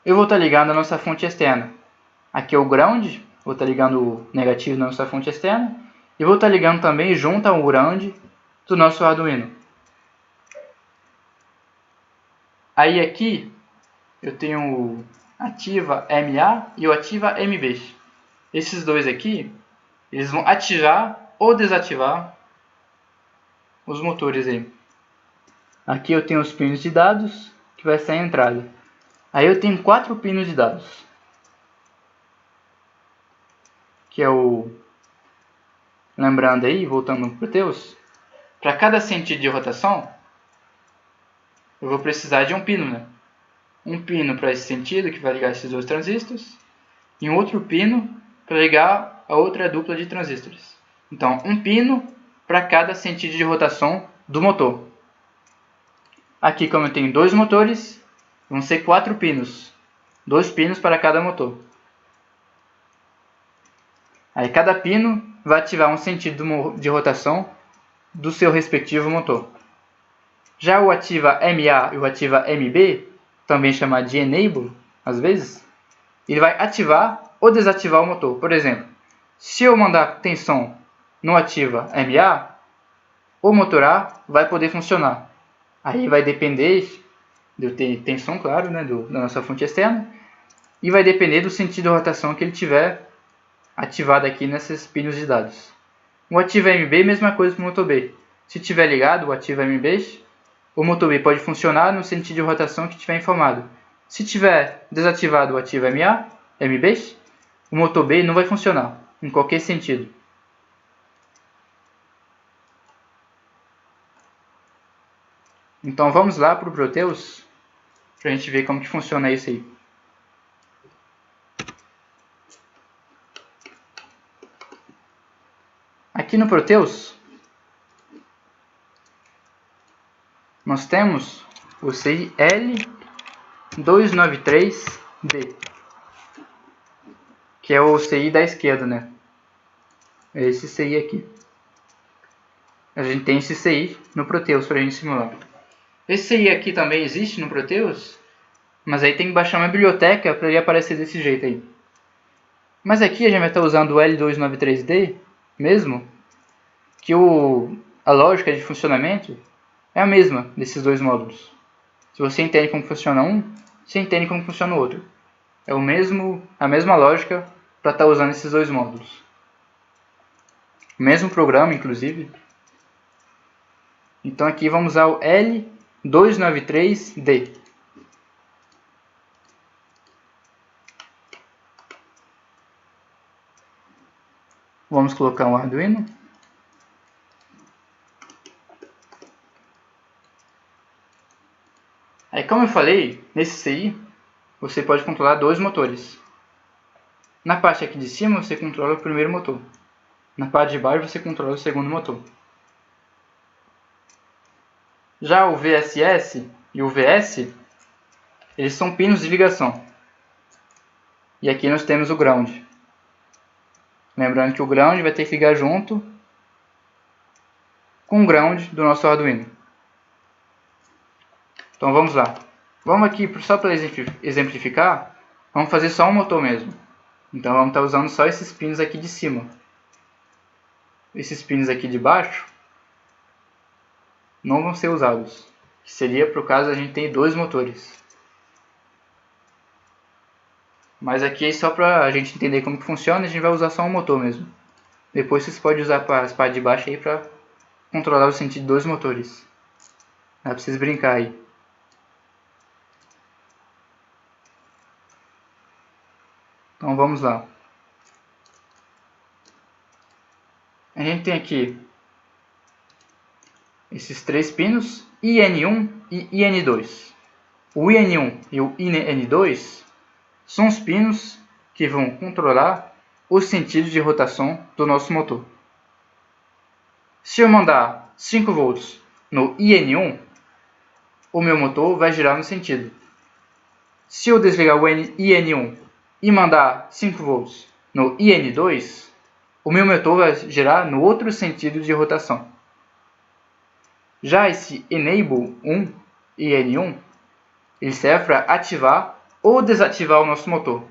eu vou estar ligando a nossa fonte externa. Aqui é o ground, vou estar ligando o negativo na nossa fonte externa. E vou estar ligando também junto ao ground do nosso Arduino. Aí aqui, eu tenho o ativa MA e o ativa MB. Esses dois aqui, eles vão ativar ou desativar os motores aí. Aqui eu tenho os pinos de dados, que vai ser a entrada. Aí eu tenho 4 pinos de dados. Que é o... Lembrando aí, voltando para o Proteus, para cada sentido de rotação, eu vou precisar de um pino, né? Um pino para esse sentido, que vai ligar esses dois transistores, e um outro pino para ligar a outra dupla de transistores. Então, um pino para cada sentido de rotação do motor. Aqui, como eu tenho dois motores, vão ser 4 pinos. 2 pinos para cada motor. Aí cada pino vai ativar um sentido de rotação do seu respectivo motor. Já o ativa MA e o ativa MB, também chamado de enable, às vezes, ele vai ativar ou desativar o motor. Por exemplo, se eu mandar tensão no ativa MA, o motor A vai poder funcionar. Aí vai depender de eu ter tensão, claro, né, da nossa fonte externa, e vai depender do sentido de rotação que ele tiver ativado aqui nesses pinos de dados. O ativa MB, mesma coisa que o motor B. Se tiver ligado o ativa MB, o motor B pode funcionar no sentido de rotação que tiver informado. Se tiver desativado o ativa MA, MB, o motor B não vai funcionar em qualquer sentido. Então vamos lá para o Proteus para a gente ver como que funciona isso aí. Aqui no Proteus, nós temos o CI L293D, que é o CI da esquerda, né? É esse CI aqui. A gente tem esse CI no Proteus para a gente simular. Esse CI aqui também existe no Proteus, mas aí tem que baixar uma biblioteca para ele aparecer desse jeito aí. Mas aqui a gente vai estar usando o L293D mesmo, que a lógica de funcionamento é a mesma desses dois módulos. Se você entende como funciona um, você entende como funciona o outro. É a mesma lógica para estar usando esses dois módulos. O mesmo programa, inclusive. Então aqui vamos usar o L293D. Vamos colocar um Arduino. Aí, como eu falei, nesse CI, você pode controlar dois motores. Na parte aqui de cima, você controla o primeiro motor. Na parte de baixo, você controla o segundo motor. Já o VSS e o VS, eles são pinos de ligação. E aqui nós temos o ground. Lembrando que o ground vai ter que ligar junto com o ground do nosso Arduino. Então vamos lá. Vamos aqui, só para exemplificar, vamos fazer só um motor mesmo. Então vamos estar usando só esses pinos aqui de cima. Esses pinos aqui de baixo não vão ser usados. Que seria para o caso a gente ter dois motores. Mas aqui só para a gente entender como que funciona, a gente vai usar só um motor mesmo. Depois vocês podem usar as partes de baixo aí para controlar o sentido de dois motores. Dá para vocês brincar aí. Então vamos lá. A gente tem aqui esses três pinos, IN1 e IN2. O IN1 e o IN2 são os pinos que vão controlar o sentido de rotação do nosso motor. Se eu mandar 5 volts no IN1, o meu motor vai girar no sentido. Se eu desligar o IN1 e mandar 5 volts no IN2, o meu motor vai girar no outro sentido de rotação. Já esse Enable 1 e N1, ele serve para ativar ou desativar o nosso motor.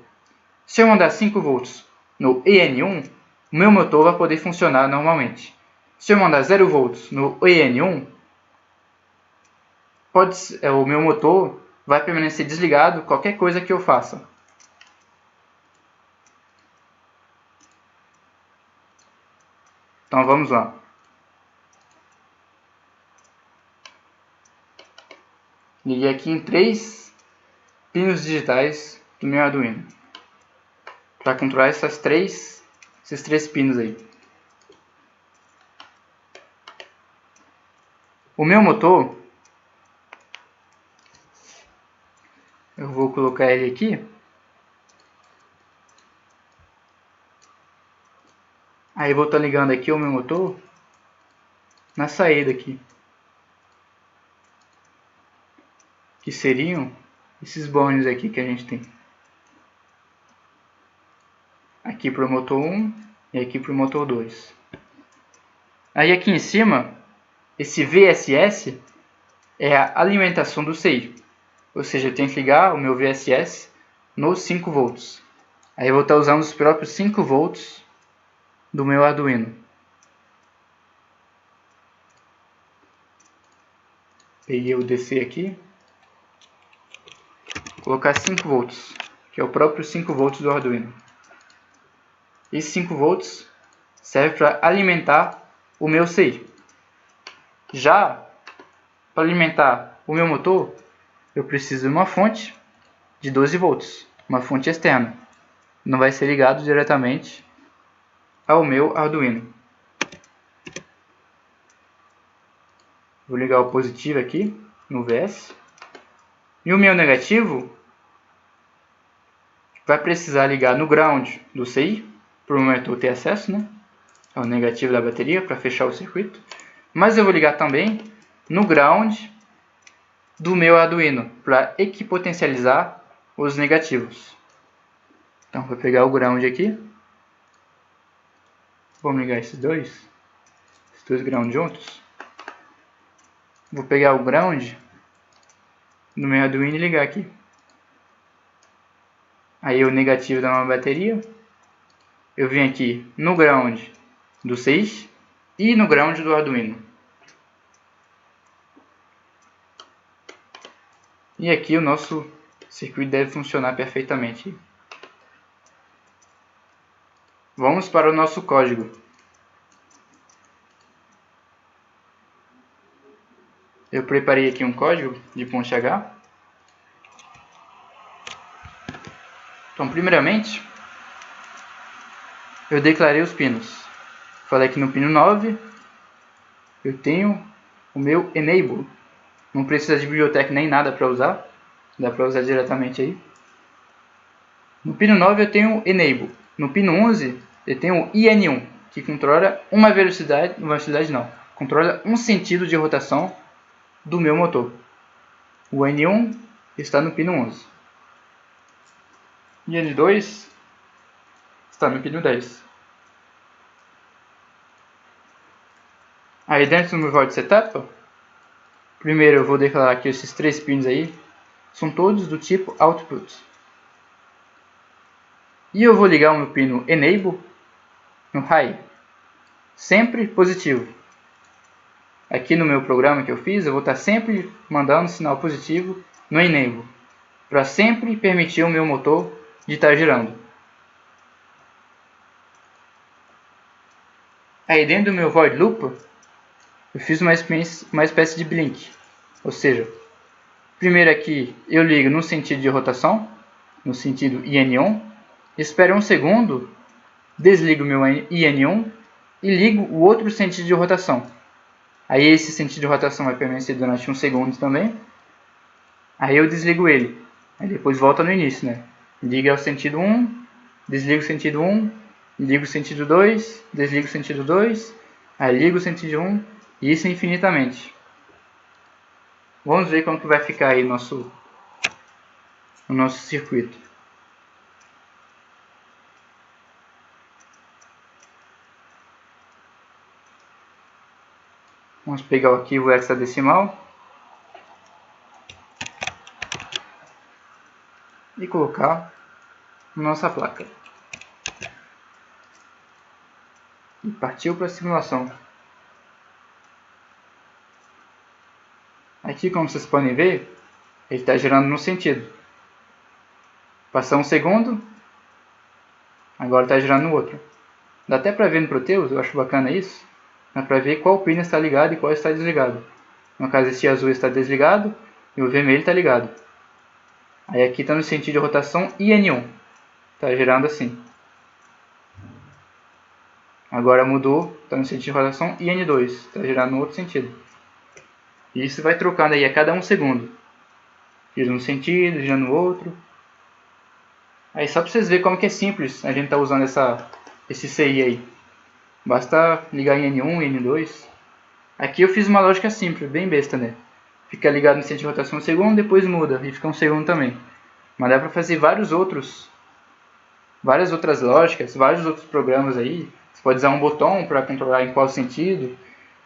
Se eu mandar 5 volts no EN1, o meu motor vai poder funcionar normalmente. Se eu mandar 0 volts no EN1, o meu motor vai permanecer desligado qualquer coisa que eu faça. Então vamos lá. Liguei aqui em 3 pinos digitais do meu Arduino, para controlar esses três pinos aí. O meu motor, eu vou colocar ele aqui. Aí vou estar ligando aqui o meu motor na saída aqui, que seriam esses bones aqui que a gente tem. Aqui para o motor 1 e aqui para o motor 2. Aí aqui em cima, esse VSS é a alimentação do CI. Ou seja, eu tenho que ligar o meu VSS nos 5 volts. Aí eu vou estar usando os próprios 5 volts do meu Arduino. Peguei o DC aqui. Vou colocar 5 volts, que é o próprio 5 volts do Arduino. Esses 5 volts serve para alimentar o meu CI. Já para alimentar o meu motor, eu preciso de uma fonte de 12 volts, uma fonte externa. Não vai ser ligado diretamente ao meu Arduino. Vou ligar o positivo aqui no VS. E o meu negativo vai precisar ligar no ground do CI, para o motor ter acesso, né, ao negativo da bateria, para fechar o circuito. Mas eu vou ligar também no ground do meu Arduino, para equipotencializar os negativos. Então vou pegar o ground aqui. Vamos ligar esses dois ground juntos. Vou pegar o ground no meu Arduino e ligar aqui. Aí o negativo da uma bateria. Eu vim aqui no ground do 6 e no ground do Arduino. E aqui o nosso circuito deve funcionar perfeitamente. Vamos para o nosso código. Eu preparei aqui um código de ponte H. Então, primeiramente, eu declarei os pinos. Falei que no pino 9 eu tenho o meu Enable. Não precisa de biblioteca nem nada para usar. Dá para usar diretamente aí. No pino 9 eu tenho o Enable. No pino 11 eu tenho o IN1, que controla uma velocidade não, controla um sentido de rotação do meu motor. O N1 está no pino 11. E N2 está no pino 10. Aí dentro do meu void setup, primeiro eu vou declarar que esses 3 pinos aí são todos do tipo output. E eu vou ligar o meu pino enable no high, sempre positivo. Aqui no meu programa que eu fiz, eu vou estar sempre mandando sinal positivo no enable, para sempre permitir o meu motor de estar girando. Aí dentro do meu void loop, eu fiz uma espécie de blink. Ou seja, primeiro aqui eu ligo no sentido de rotação, no sentido IN1, espero um segundo, desligo meu IN1 e ligo o outro sentido de rotação. Aí esse sentido de rotação vai permanecer durante um segundo também. Aí eu desligo ele. Aí depois volta no início, né? Liga o sentido 1, desliga o sentido 1, liga o sentido 2, desliga o sentido 2, aí liga o sentido 1, e isso infinitamente. Vamos ver como que vai ficar aí o nosso circuito. Vamos pegar o arquivo hexadecimal e colocar na nossa placa. E partiu para a simulação. Aqui, como vocês podem ver, ele está girando no sentido. Passou um segundo, agora está girando no outro. Dá até para ver no Proteus, eu acho bacana isso. Dá para ver qual pino está ligado e qual está desligado. No caso, esse azul está desligado e o vermelho está ligado. Aí aqui está no sentido de rotação IN1. Está girando assim. Agora mudou, está no sentido de rotação IN2. Está girando no outro sentido. E isso vai trocando aí a cada 1 segundo. Gira num sentido, gira no outro. Aí só para vocês verem como que é simples a gente tá usando esse CI aí. Basta ligar em N1 e N2. Aqui eu fiz uma lógica simples, bem besta, né? Fica ligado no sentido de rotação 1 segundo, depois muda e fica 1 segundo também. Mas dá para fazer várias outras lógicas, vários outros programas aí. Você pode usar um botão para controlar em qual sentido.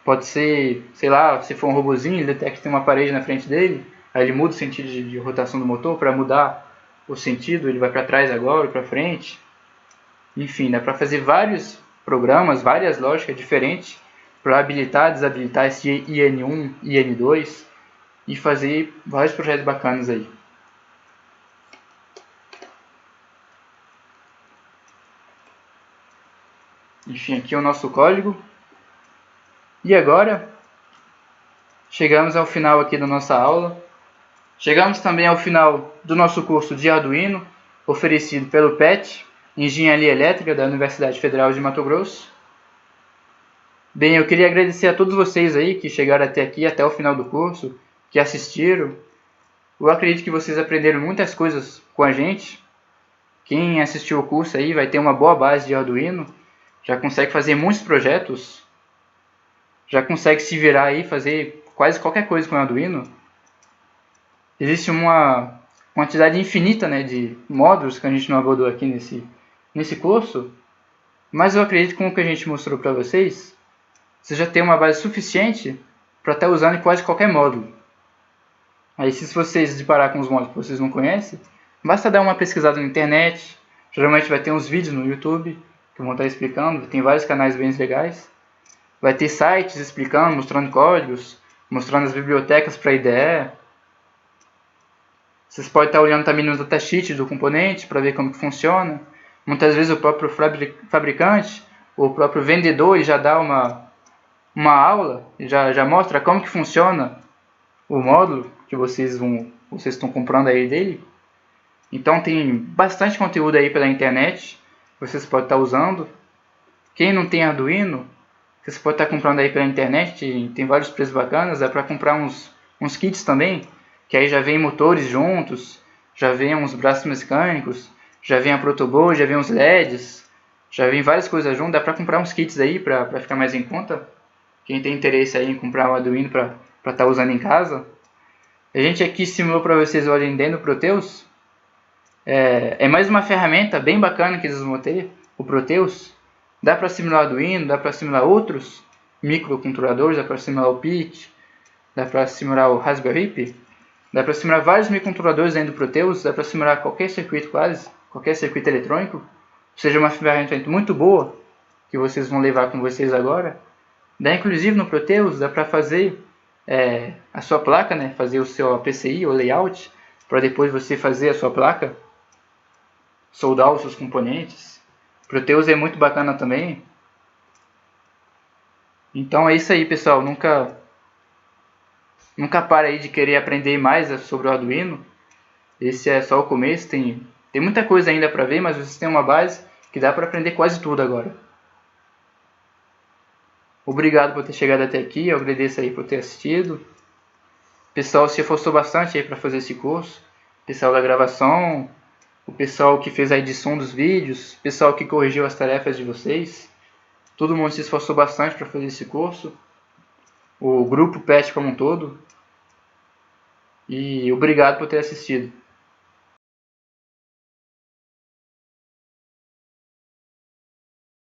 Pode ser, sei lá, se for um robozinho, ele detecta que tem uma parede na frente dele, aí ele muda o sentido de rotação do motor para mudar o sentido, ele vai para trás agora ou para frente. Enfim, dá para fazer vários programas, várias lógicas diferentes para habilitar, desabilitar esse IN1 e IN2 e fazer vários projetos bacanas aí. Enfim, aqui é o nosso código. E agora, chegamos ao final aqui da nossa aula. Chegamos também ao final do nosso curso de Arduino, oferecido pelo PET, Engenharia Elétrica da Universidade Federal de Mato Grosso. Bem, eu queria agradecer a todos vocês aí que chegaram até aqui, até o final do curso, que assistiram. Eu acredito que vocês aprenderam muitas coisas com a gente. Quem assistiu o curso aí vai ter uma boa base de Arduino, já consegue fazer muitos projetos, já consegue se virar aí, fazer quase qualquer coisa com o Arduino. Existe uma quantidade infinita, né, de módulos que a gente não abordou aqui nesse curso, mas eu acredito que com o que a gente mostrou para vocês, você já tem uma base suficiente para estar usando em quase qualquer módulo. Aí se vocês deparar com os módulos que vocês não conhecem, basta dar uma pesquisada na internet, geralmente vai ter uns vídeos no YouTube que vão estar explicando, tem vários canais bem legais, vai ter sites explicando, mostrando códigos, mostrando as bibliotecas para IDE. Vocês podem estar olhando também nos datasheets do componente para ver como que funciona. Muitas vezes o próprio fabricante, ou o próprio vendedor já dá uma aula, já mostra como que funciona o módulo que vocês estão comprando aí dele. Então tem bastante conteúdo aí pela internet, vocês podem estar usando. Quem não tem Arduino, vocês podem estar comprando aí pela internet, tem vários preços bacanas, dá para comprar uns kits também, que aí já vem motores juntos, já vem uns braços mecânicos, já vem a protoboard, já vem uns LEDs, já vem várias coisas juntas, dá para comprar uns kits aí para ficar mais em conta. Quem tem interesse aí em comprar um Arduino para estar usando em casa. A gente aqui simulou para vocês o Arduino Proteus. É mais uma ferramenta bem bacana que eles vão ter, o Proteus. Dá para simular o Arduino, dá para simular outros microcontroladores, dá para simular o PIC, dá para simular o Raspberry Pi. Dá para simular vários microcontroladores dentro do Proteus, dá para simular qualquer circuito quase, qualquer circuito eletrônico. Ou seja, uma ferramenta muito boa que vocês vão levar com vocês agora. Dá inclusive no Proteus, dá para fazer a sua placa, né? Fazer o seu PCI ou layout, para depois você fazer a sua placa, soldar os seus componentes. Proteus é muito bacana também. Então é isso aí, pessoal. Nunca pare aí de querer aprender mais sobre o Arduino. Esse é só o começo, tem muita coisa ainda para ver, mas vocês têm uma base que dá para aprender quase tudo agora. Obrigado por ter chegado até aqui, eu agradeço aí por ter assistido. O pessoal se esforçou bastante aí para fazer esse curso. O pessoal da gravação, o pessoal que fez a edição dos vídeos, o pessoal que corrigiu as tarefas de vocês. Todo mundo se esforçou bastante para fazer esse curso. O grupo PET como um todo. E obrigado por ter assistido.